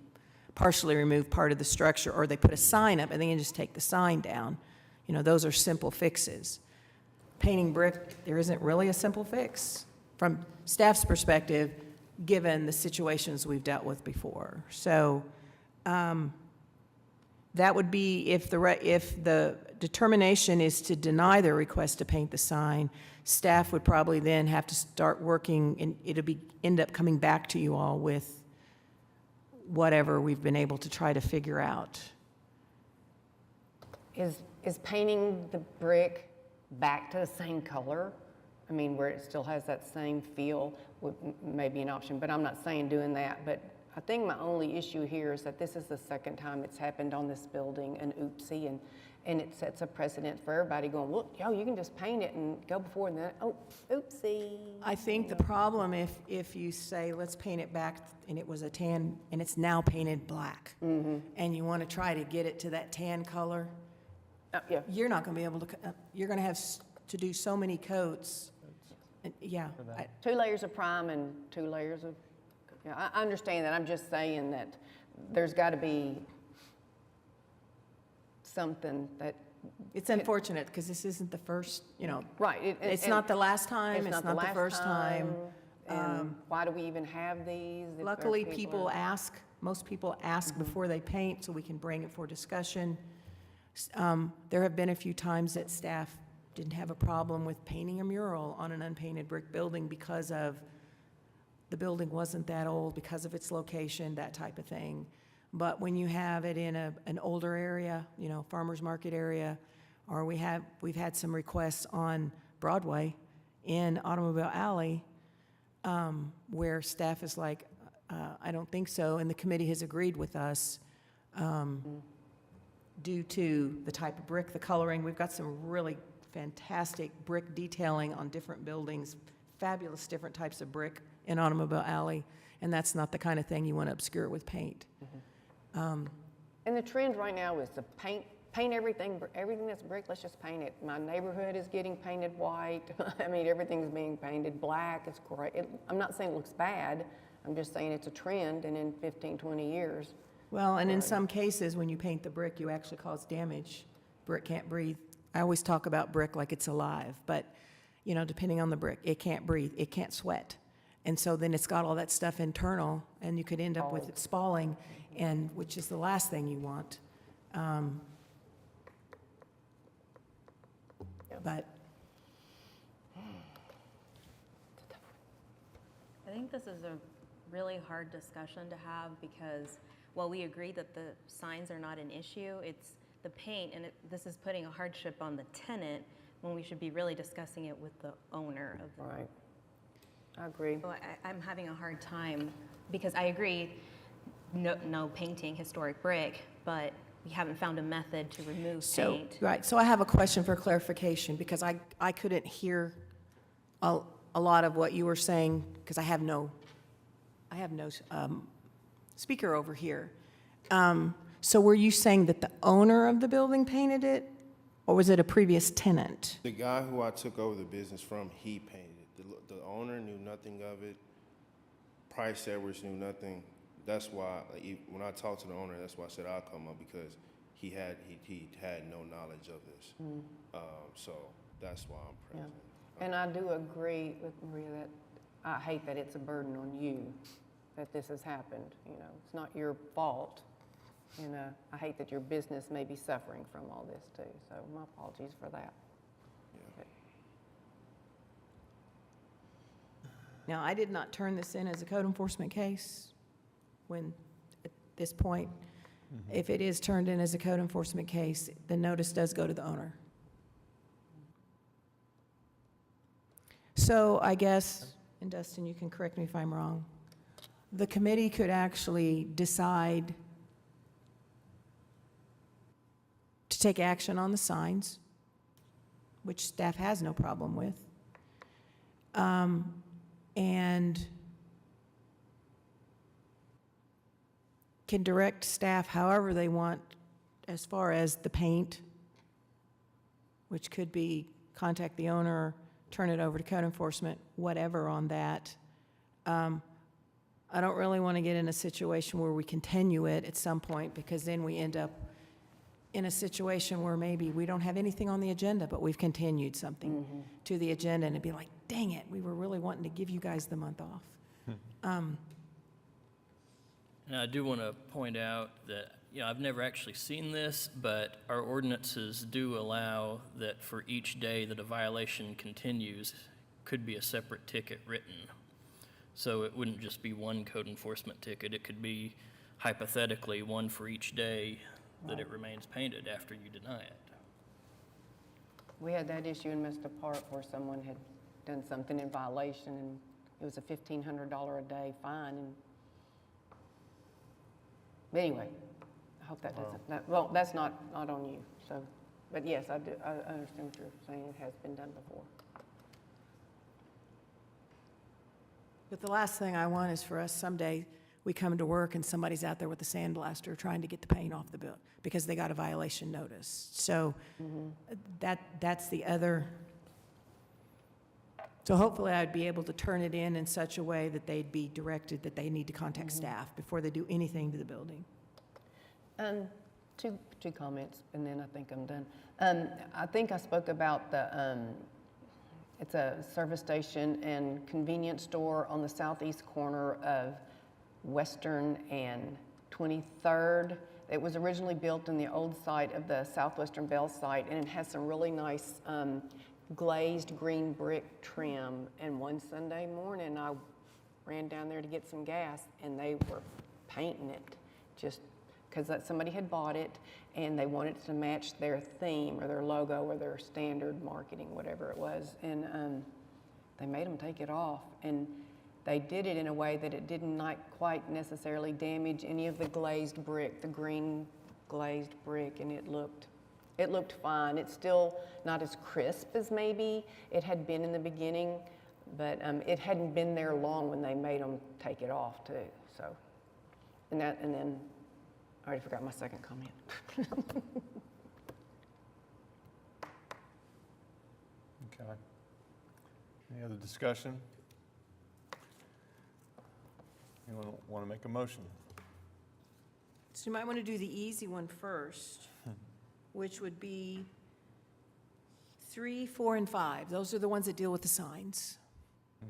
partially remove part of the structure, or they put a sign up and they can just take the sign down. Those are simple fixes. Painting brick, there isn't really a simple fix from staff's perspective, given the situations we've dealt with before. So that would be if the determination is to deny their request to paint the sign, staff would probably then have to start working, and end up coming back to you all with whatever we've been able to try to figure out. Is painting the brick back to the same color? I mean, where it still has that same feel may be an option, but I'm not saying doing that. But I think my only issue here is that this is the second time it's happened on this building, an oopsie, and it sets a precedent for everybody going, well, you can just paint it and go before and then, oh, oopsie. I think the problem if you say, let's paint it back, and it was a tan, and it's now painted black, and you want to try to get it to that tan color, Yeah. you're not going to be able to, you're going to have to do so many coats. And, yeah. 2 layers of prime and 2 layers of, I understand that. I'm just saying that there's got to be something that. It's unfortunate because this isn't the first, Right. it's not the last time, it's not the last first time. And why do we even have these? if Luckily, our people are- ask, most people ask before they paint, so we can bring it for discussion. There have been a few times that staff didn't have a problem with painting a mural on an unpainted brick building because of the building wasn't that old, because of its location, that type of thing. But when you have it in an older area, farmer's market area, or we've had some requests on Broadway in Automobile Alley, where staff is like, I don't think so, and the committee has agreed with us, due to the type of brick, the coloring. We've got some really fantastic brick detailing on different buildings, fabulous different types of brick in Automobile Alley, and that's not the kind of thing you want to obscure with paint. And the trend right now is to paint everything that's brick, let's just paint it. My neighborhood is getting painted white. I mean, everything's being painted black. It's great. I'm not saying it looks bad. I'm just saying it's a trend, and in 15, 20 years. Well, and in some cases, when you paint the brick, you actually cause damage. Brick can't breathe. I always talk about brick like it's alive, but, depending on the brick, it can't breathe, it can't sweat. And so then it's got all that stuff internal, and you could end up with it spalling, and which is the last thing you want. But I think this is a really hard discussion to have because while we agree that the signs are not an issue, it's the paint, and this is putting a hardship on the tenant when we should be really discussing it with the owner of the. Right. I agree. So I'm having a hard time because I agree, no painting historic brick, but we haven't found a method to remove paint. Right, so I have a question for clarification, because I couldn't hear a lot of what you were saying, because I have no speaker over here. So were you saying that the owner of the building painted it, or was it a previous tenant? The guy who I took over the business from, he painted it. The owner knew nothing of it. Price Edwards knew nothing. That's why, when I talked to the owner, that's why I said I'll come up, because he had no knowledge of this. So that's why I'm present. And I do agree with Maria that I hate that it's a burden on you that this has happened. It's not your fault. I hate that your business may be suffering from all this too. So my apologies for that. Now, I did not turn this in as a code enforcement case when this point, if it is turned in as a code enforcement case, the notice does go to the owner. So I guess, and Dustin, you can correct me if I'm wrong, the committee could actually decide to take action on the signs, which staff has no problem with, and can direct staff however they want as far as the paint, which could be contact the owner, turn it over to code enforcement, whatever on that. I don't really want to get in a situation where we continue it at some point, because then we end up in a situation where maybe we don't have anything on the agenda, but we've continued something to the agenda, and it'd be like, dang it, we were really wanting to give you guys the month off. And I do want to point out that, I've never actually seen this, but our ordinances do allow that for each day that a violation continues, could be a separate ticket written. So it wouldn't just be one code enforcement ticket. It could be hypothetically one for each day that it remains painted after you deny it. We had that issue in Mr. Park where someone had done something in violation, and it was a $1,500 a day fine. And but anyway, I hope that doesn't, well, that's not on you, so, but yes, I understand what you're saying, it has been done before. But the last thing I want is for us someday, we come to work and somebody's out there with a sandblaster trying to get the paint off the bill because they got a violation notice. So that's the other. So hopefully I'd be able to turn it in such a way that they'd be directed that they need to contact staff before they do anything to the building. Two comments, and then I think I'm done. I think I spoke about the, it's a service station and convenience store on the southeast corner of Western and 23rd. It was originally built in the old site of the Southwestern Bell site, and it has some really nice glazed green brick trim. And one Sunday morning, I ran down there to get some gas, and they were painting it just because somebody had bought it, and they wanted it to match their theme or their logo or their standard marketing, whatever it was. And they made them take it off, and they did it in a way that it did not quite necessarily damage any of the glazed brick, the green glazed brick, and it looked fine. It's still not as crisp as maybe it had been in the beginning, but it hadn't been there long when they made them take it off too. So, and then I already forgot my second comment. Okay. Any other discussion? Anyone want to make a motion? So you might want to do the easy one first, which would be 3, 4, and 5. Those are the ones that deal with the signs.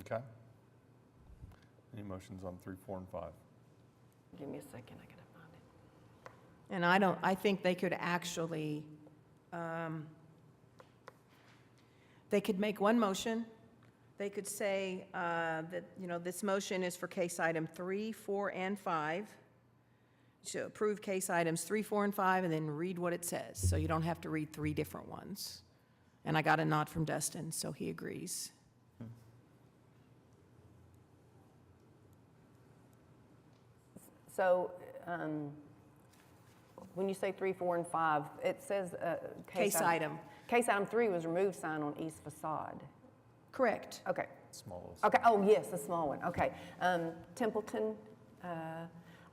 Okay. Any motions on 3, 4, and 5? Give me a second, I gotta find it. And I think they could actually, they could make one motion. They could say that, this motion is for case item 3, 4, and 5. To approve case items 3, 4, and 5, and then read what it says. So you don't have to read 3 different ones. And I got a nod from Dustin, so he agrees. So when you say 3, 4, and 5, it says Case item. Case item 3 was remove sign on east facade. Correct. Okay. Smallest. Okay. Oh, yes, the small one. Okay. Templeton,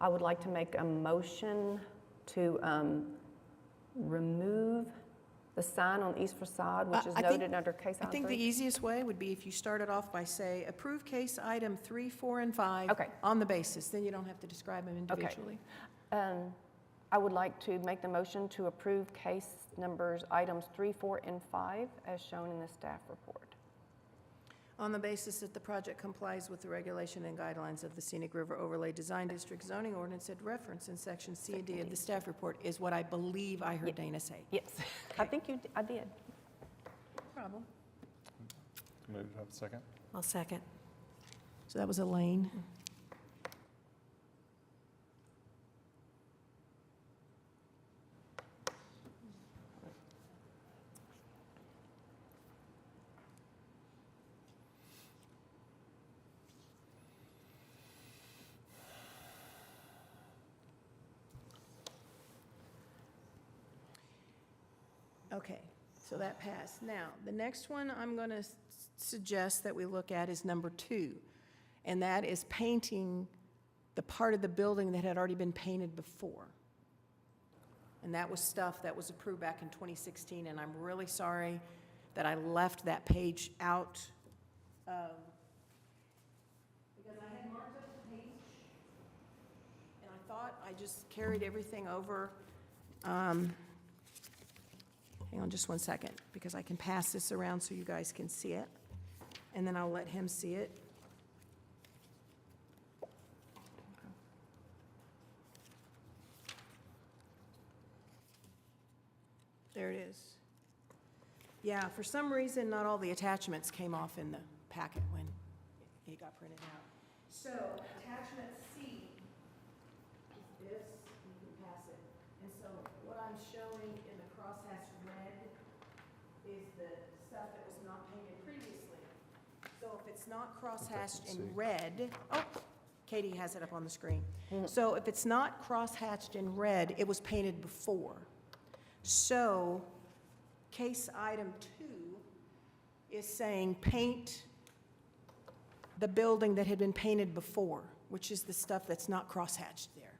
I would like to make a motion to remove the sign on east facade, which is I think- noted under case item 3. I think the easiest way would be if you started off by say, approve case item 3, 4, and 5 Okay. on the basis. Then you don't have to describe them individually. I would like to make the motion to approve case numbers items 3, 4, and 5 as shown in the staff report. On the basis that the project complies with the regulation and guidelines of the Scenic River Overlay Design District zoning ordinance at reference in section C and D of the staff report is what I believe I heard Dana say. Yes, I think I did. No problem. Move to have a second. I'll second. So that was Elaine. Okay, so that passed. Now, the next one I'm going to suggest that we look at is number 2, and that is painting the part of the building that had already been painted before. And that was stuff that was approved back in 2016, and I'm really sorry that I left that page out. Because I had marked up the page, and I thought I just carried everything over. Hang on just one second, because I can pass this around so you guys can see it, and then I'll let him see it. There it is. Yeah, for some reason, not all the attachments came off in the packet when it got printed out. So attachment C is this, you can pass it. And so what I'm showing in the crosshatched red is the stuff that was not painted previously. So if it's not crosshatched in red, oh, Katie has it up on the screen. So if it's not crosshatched in red, it was painted before. So, case item 2 is saying paint the building that had been painted before, which is the stuff that's not crosshatched there,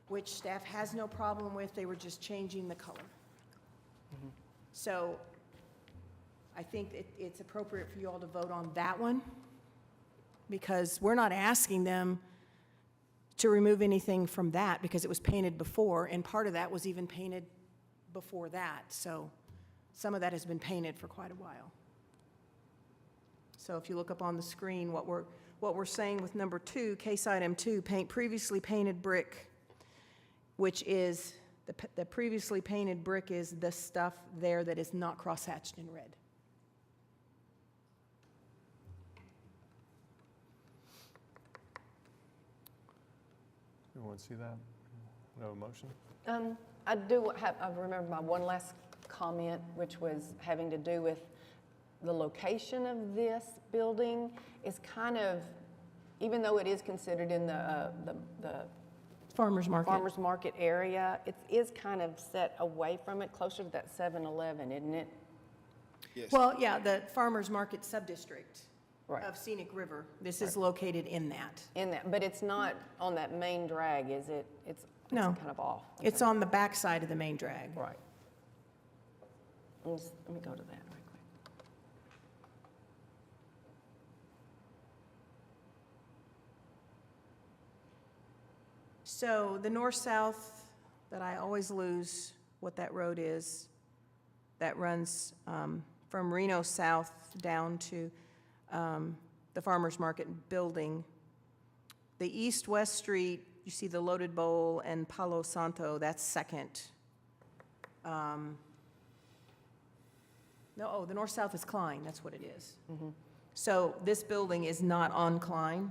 which staff has no problem with. They were just changing the color. So, I think it's appropriate for you all to vote on that one, because we're not asking them to remove anything from that because it was painted before, and part of that was even painted before that, so some of that has been painted for quite a while. So if you look up on the screen, what we're saying with number 2, case item 2, paint previously painted brick, which is, the previously painted brick is the stuff there that is not crosshatched in red. Everyone see that? We have a motion? I remember my one last comment, which was having to do with the location of this building is kind of, even though it is considered in the Farmers market. farmer's market area, it is kind of set away from it, closer to that 7-Eleven, isn't it? Yes. Well, yeah, the farmers market sub-district Right. of Scenic River. This is located in that. In that, but it's not on that main drag, is it? It's No. kind of off. It's on the back side of the main drag. Right. Let me go to that right quick. So the north-south, that I always lose what that road is, that runs from Reno South down to the farmer's market building. The east-west street, you see the Loaded Bowl and Palo Santo, that's second. No, the north-south is Klein, that's what it is. So this building is not on Klein.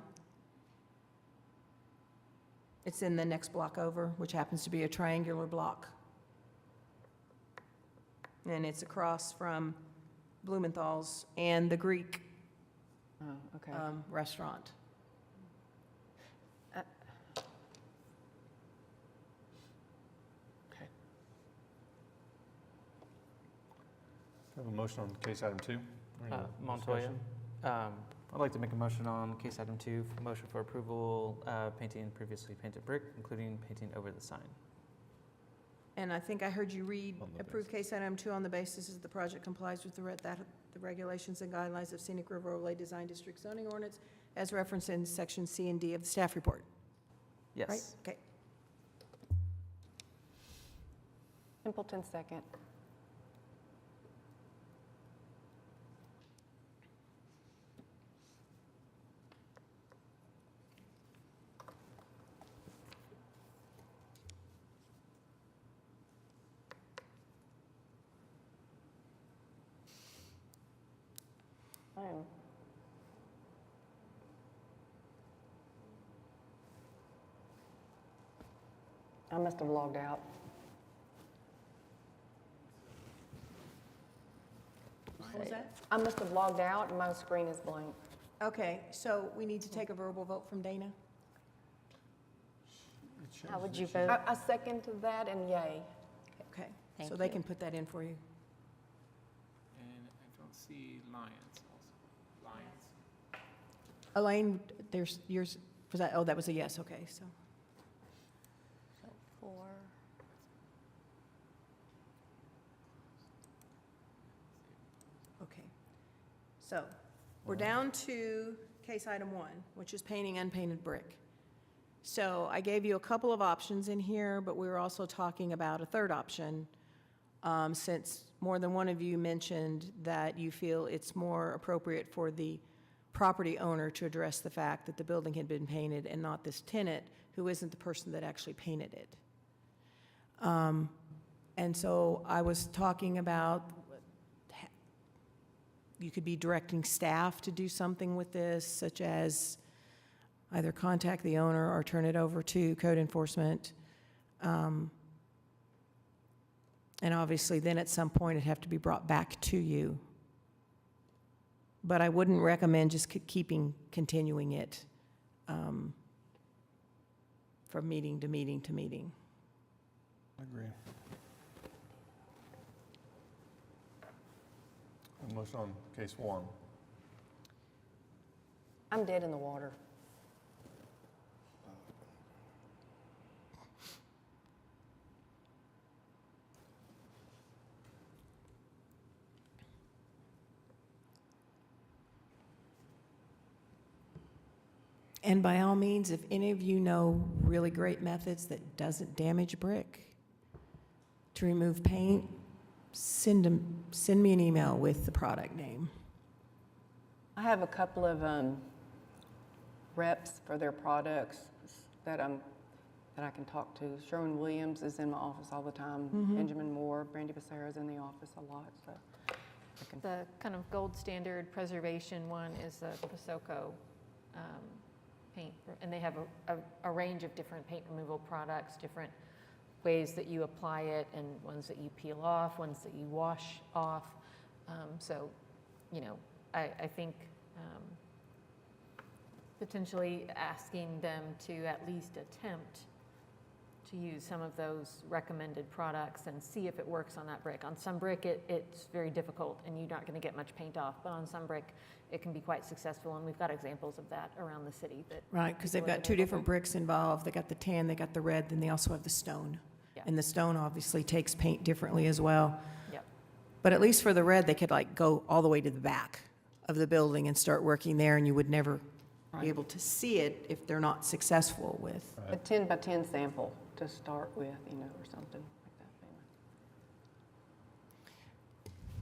It's in the next block over, which happens to be a triangular block. And it's across from Blumenthal's and the Greek Oh, okay. restaurant. Okay. We have a motion on case item 2. Any Montoya. discussion? I'd like to make a motion on case item 2, motion for approval, painting previously painted brick, including painting over the sign. And I think I heard you read, On the approve case item 2 on the basis that the project complies with the regulations and guidelines of Scenic River Overlay Design District zoning ordinance as referenced in section C and D of the staff report, right? Yes. Okay. Templeton second. I must have logged out. What was that? I must have logged out and my screen is blank. Okay, so we need to take a verbal vote from Dana? How would you vote? I second to that and yay. Okay, Thank so they you. can put that in for you. don't see Lions also. Lions. Elaine, there's yours, was that, oh, that was a yes, okay, so. So 4. Okay. So, we're down to case item 1, which is painting unpainted brick. So I gave you a couple of options in here, but we were also talking about a third option, since more than one of you mentioned that you feel it's more appropriate for the property owner to address the fact that the building had been painted and not this tenant, who isn't the person that actually painted it. And so I was talking about, you could be directing staff to do something with this, such as either contact the owner or turn it over to code enforcement. And obviously, then at some point, it'd have to be brought back to you. But I wouldn't recommend just continuing it from meeting to meeting to meeting. I agree. A motion on case 1. I'm dead in the water. And by all means, if any of you know really great methods that doesn't damage brick to remove paint, send me an email with the product name. I have a couple of reps for their products that I can talk to. Sherwin-Williams is in my office all the time. Benjamin Moore, Brandy Becerra's in the office a lot. So The kind of gold standard preservation one is the Pasoko paint, and they have a range of different paint removal products, different ways that you apply it, and ones that you peel off, ones that you wash off. So, you know, I think potentially asking them to at least attempt to use some of those recommended products and see if it works on that brick. On some brick, it's very difficult and you're not going to get much paint off, but on some brick, it can be quite successful, and we've got examples of that around the city. Right, because they've got 2 different bricks involved. They got the tan, they got the red, then they also have the stone. Yeah. And the stone obviously takes paint differently as well. Yep. But at least for the red, they could like go all the way to the back of the building and start working there, and you would never be able to see it if they're not successful with. a 10 by 10 sample to start with, you know, or something like that. Anyway.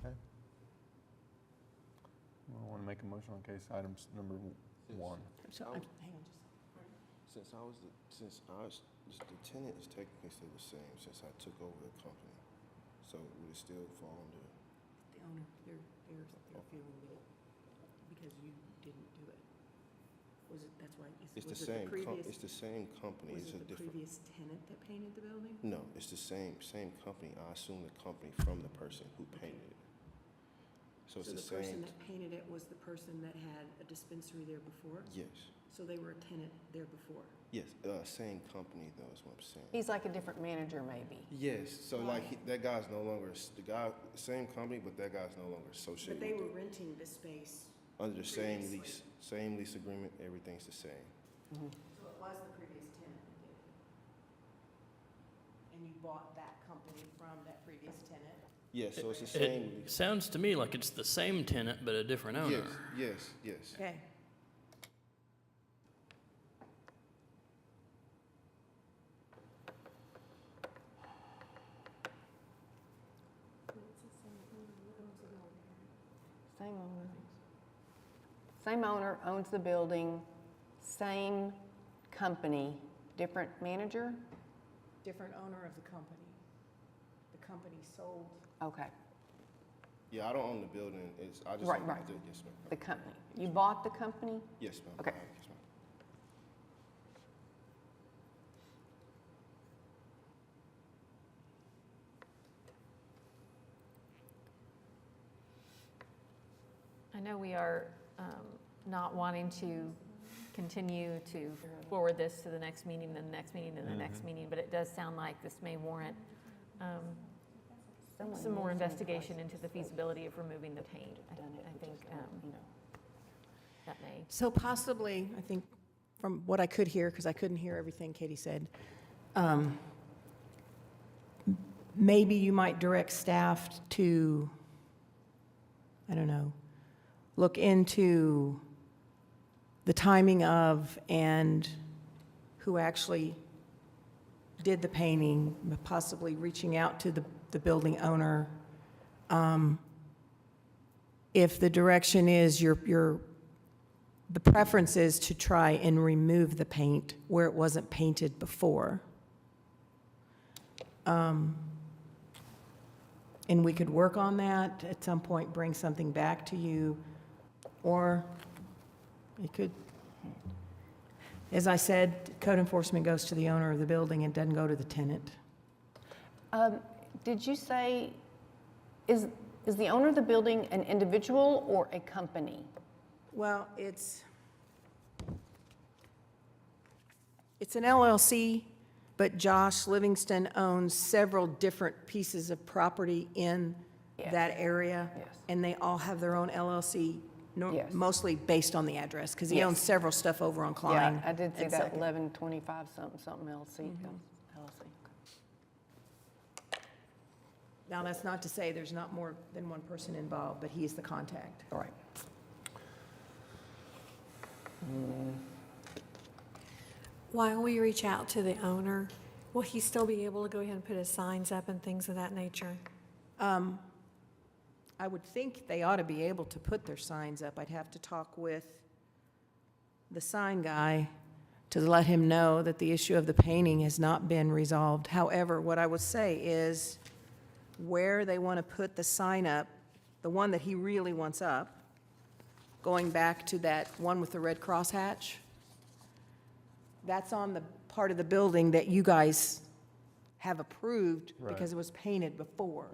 Okay. I want to make a motion on case items number 1. So, hang on just a Since the tenant is technically still the same since I took over the company, so would it still fall under? The owner, they're feeling it because you didn't do it. Was it, that's why, It's was the it same. the previous? It's the same company. Was It's it a the different. previous tenant that painted the building? No, it's the same company. I assume the company from the person who painted it. So it's So the the person same. that painted it was the person that had a dispensary there before? Yes, So they were a tenant there before? yes. Same company though is what I'm saying. He's like a different manager, maybe. Yes. So like that guy's no longer same company, but that guy's no longer associated. But they with were it. renting the space. Under the same previously. same lease agreement. Everything's the same. So it was the previous tenant that did it? And you bought that company from that previous tenant? Yes. So it's the same It lease. sounds to me like it's the same tenant, but a different owner. Yes. Okay. Same owner. Same owner owns the building, same company, different manager? Different owner of the company. The company sold. Okay, Yeah, I don't own the building. I just Right, own right. Yes, ma'am. the company. You bought the company? Yes, ma'am. Okay. Yes, ma'am. I know we are not wanting to continue to forward this to the next meeting, and the next meeting, and the next meeting, but it does sound like this may warrant some more investigation into the feasibility of removing the paint. I think that may. So possibly, I think, from what I could hear, because I couldn't hear everything Katie said, maybe you might direct staff to, I don't know, look into the timing of and who actually did the painting, possibly reaching out to the building owner. If the direction is the preference is to try and remove the paint where it wasn't painted before. And we could work on that at some point, bring something back to you, or it could, as I said, code enforcement goes to the owner of the building and doesn't go to the tenant. Did you say, is the owner of the building an individual or a company? Well, it's an LLC, but Josh Livingston owns several different pieces of property in that area. Yes. And they all have their own LLC, Yes. mostly based on the address, because he Yes. owns several stuff over on Klein. Yeah, I did see and that Second. 1125 something LLC. Now, that's not to say there's not more than one person involved, but he is the contact. All right. While we reach out to the owner, will he still be able to go ahead and put his signs up and things of that nature? I would think they ought to be able to put their signs up. I'd have to talk with the sign guy to let him know that the issue of the painting has not been resolved. However, what I would say is where they want to put the sign up, the one that he really wants up, going back to that one with the red crosshatch, that's on the part of the building that you guys have approved because it was painted before.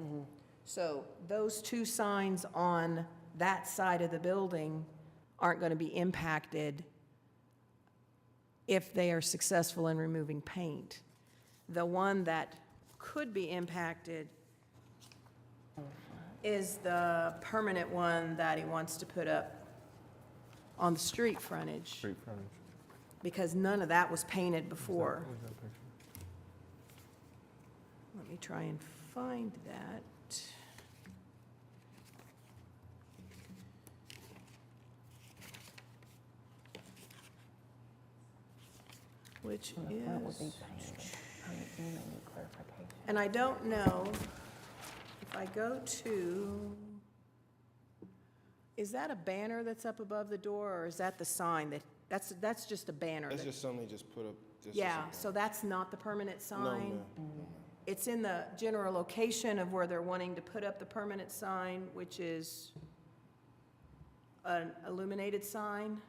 So those two signs on that side of the building aren't going to be impacted if they are successful in removing paint. The one that could be impacted is the permanent one that he wants to put up on the street frontage, Street frontage. because none of that was painted before. Let me try and find that. Which is, and I don't know if I go to, is that a banner that's up above the door, or is that the sign that's just a banner? That's that- just something they just put up. just Yeah, as a- so that's not the permanent No, sign? ma'am. It's in the general location of where they're wanting to put up the permanent sign, which is an illuminated sign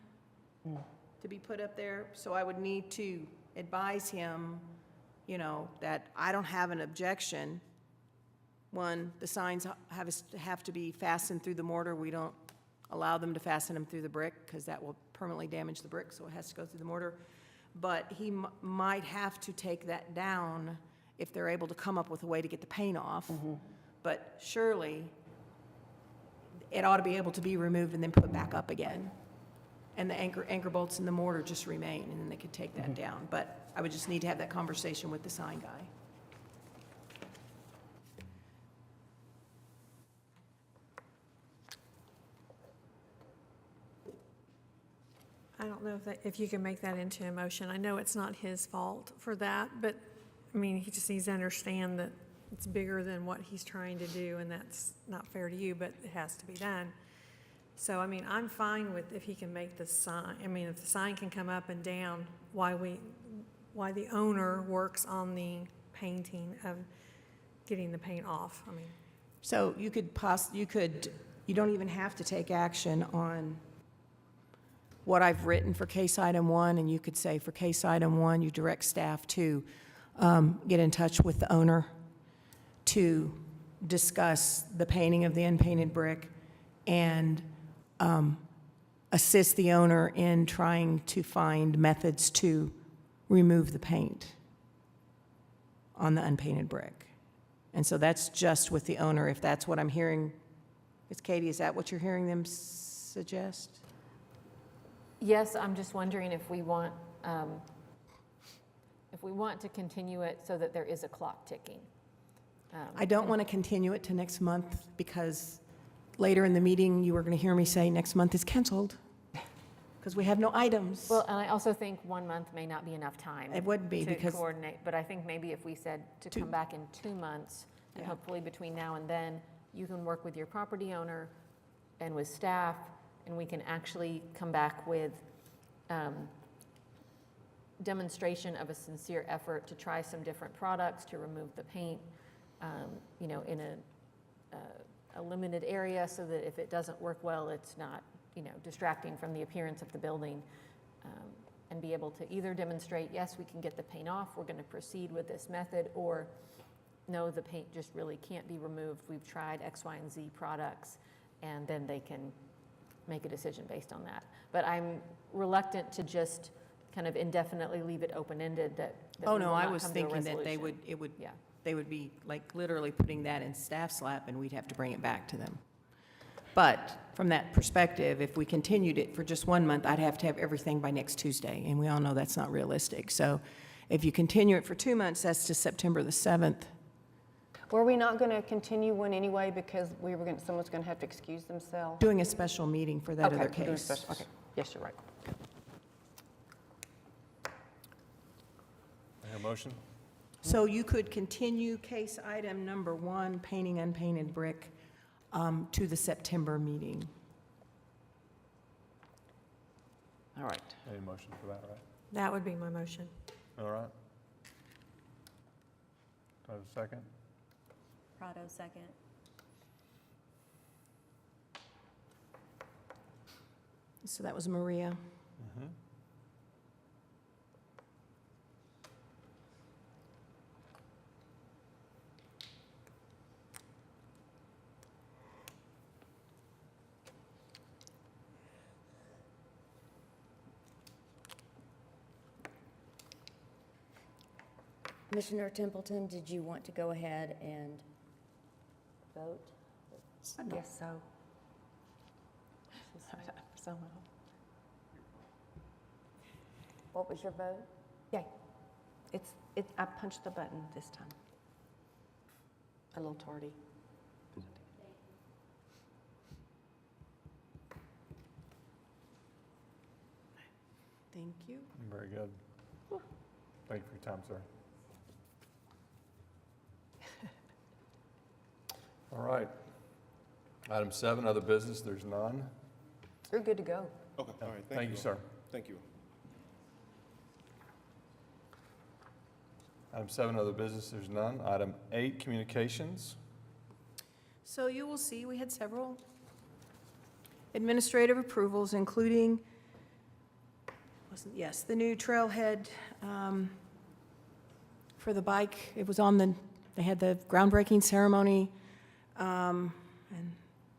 to be put up there. So I would need to advise him, that I don't have an objection. One, the signs have to be fastened through the mortar. We don't allow them to fasten them through the brick because that will permanently damage the brick, so it has to go through the mortar. But he might have to take that down if they're able to come up with a way to get the paint off. But surely, it ought to be able to be removed and then put back up again. And the anchor bolts and the mortar just remain, and then they could take that down. But I would just need to have that conversation with the sign guy. I don't know if you can make that into a motion. I know it's not his fault for that, but, I mean, he just needs to understand that it's bigger than what he's trying to do, and that's not fair to you, but it has to be done. So, I mean, I'm fine with if he can make the sign, if the sign can come up and down, why the owner works on the painting of getting the paint off. So you don't even have to take action on what I've written for case item 1, and you could say for case item 1, you direct staff to get in touch with the owner to discuss the painting of the unpainted brick and assist the owner in trying to find methods to remove the paint on the unpainted brick. And so that's just with the owner, if that's what I'm hearing. Is Katie, is that what you're hearing them suggest? Yes, I'm just wondering if we want to continue it so that there is a clock ticking. I don't want to continue it to next month because later in the meeting, you were going to hear me say next month is canceled because we have no items. Well, and I also think 1 month may not be enough time. It would be to because coordinate, but I think maybe if we said to come back in 2 months, and Yeah. hopefully between now and then, you can work with your property owner and with staff, and we can actually come back with demonstration of a sincere effort to try some different products, to remove the paint, you know, in a limited area so that if it doesn't work well, it's not, you know, distracting from the appearance of the building, and be able to either demonstrate, yes, we can get the paint off, we're going to proceed with this method, or no, the paint just really can't be removed. We've tried X, Y, and Z products, and then they can make a decision based on that. But I'm reluctant to just kind of indefinitely leave it open-ended that oh we no, will I not was come to a thinking that they resolution. Yeah. they would be like literally putting that in staff's lap and we'd have to bring it back to them. But from that perspective, if we continued it for just 1 month, I'd have to have everything by next Tuesday, and we all know that's not realistic. So if you continue it for 2 months, that's to September the 7th. Were we not going to continue one anyway because someone's going to have to excuse themselves? Doing a special meeting for that Okay, other we're doing case. special- Okay, yes, you're right. I hear a motion? So you could continue case item number 1, painting unpainted brick, to the September meeting. All right. Any motion for that, right? That would be my motion. All right. Do I have a second? Prado, second. So that was Maria. Commissioner Templeton, did you want to go ahead and vote? I guess so. What was your vote? Yay. I punched the button this time. A little tardy. Thank you. Very good. Thank you for your time, sir. All right. Item 7, other business, there's none. You're good to go. Okay, all right, Thank you, sir. Thank you. Item 7, other business, there's none. Item 8, communications. So you will see, we had several administrative approvals, including, yes, the new trailhead for the bike. It was they had the groundbreaking ceremony, and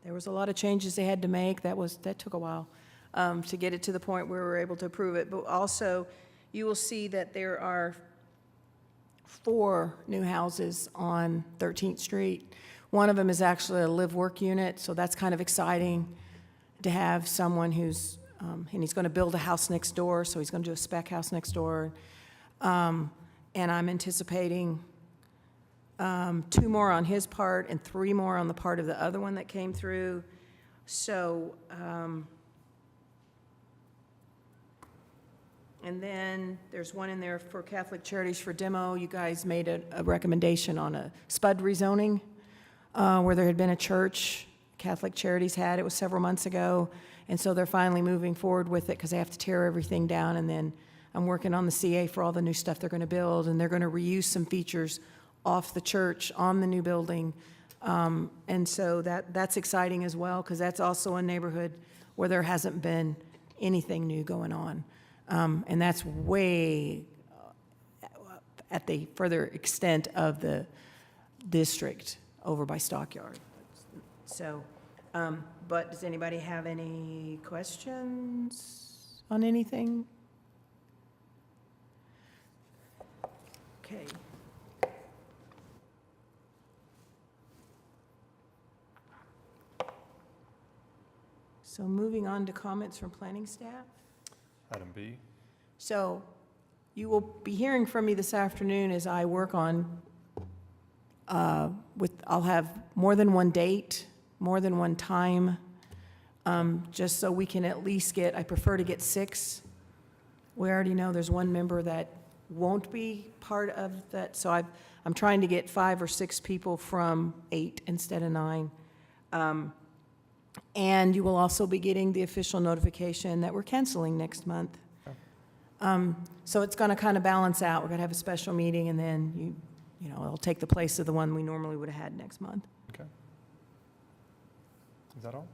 there was a lot of changes they had to make. That took a while to get it to the point where we were able to approve it. But also, you will see that there are 4 new houses on 13th Street. One of them is actually a live-work unit, so that's kind of exciting to have someone who's, and he's going to build a house next door, so he's going to do a spec house next door. And I'm anticipating 2 more on his part and 3 more on the part of the other one that came through. So, and then there's one in there for Catholic Charities for demo. You guys made a recommendation on a spud rezoning where there had been a church, Catholic Charities had, it was several months ago. And so they're finally moving forward with it because they have to tear everything down. And then I'm working on the CA for all the new stuff they're going to build. And they're going to reuse some features off the church on the new building. And so that's exciting as well because that's also a neighborhood where there hasn't been anything new going on. And that's way at the further extent of the district over by Stockyard. So, but does anybody have any questions on anything? Okay. So moving on to comments from planning staff. Item B. So you will be hearing from me this afternoon as I work on, I'll have more than one date, more than one time, just so we can at least get, I prefer to get 6. We already know there's one member that won't be part of that, so I'm trying to get 5 or 6 people from 8 instead of 9. And you will also be getting the official notification that we're canceling next month. So it's going to kind of balance out. We're going to have a special meeting, and then you know, it'll take the place of the one we normally would have had next month. Okay. Is that all?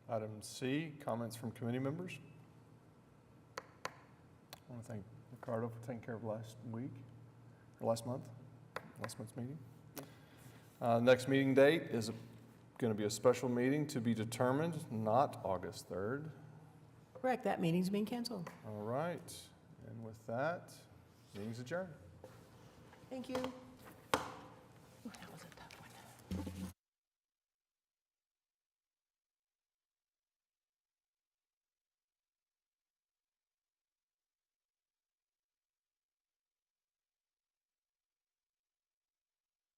Item C, comments from committee members. I want to thank Ricardo for taking care of last month's meeting. Next meeting date is going to be a special meeting to be determined, not August 3rd. Correct, that meeting's being canceled. All right, and with that, meeting's adjourned. Thank you. Ooh, that was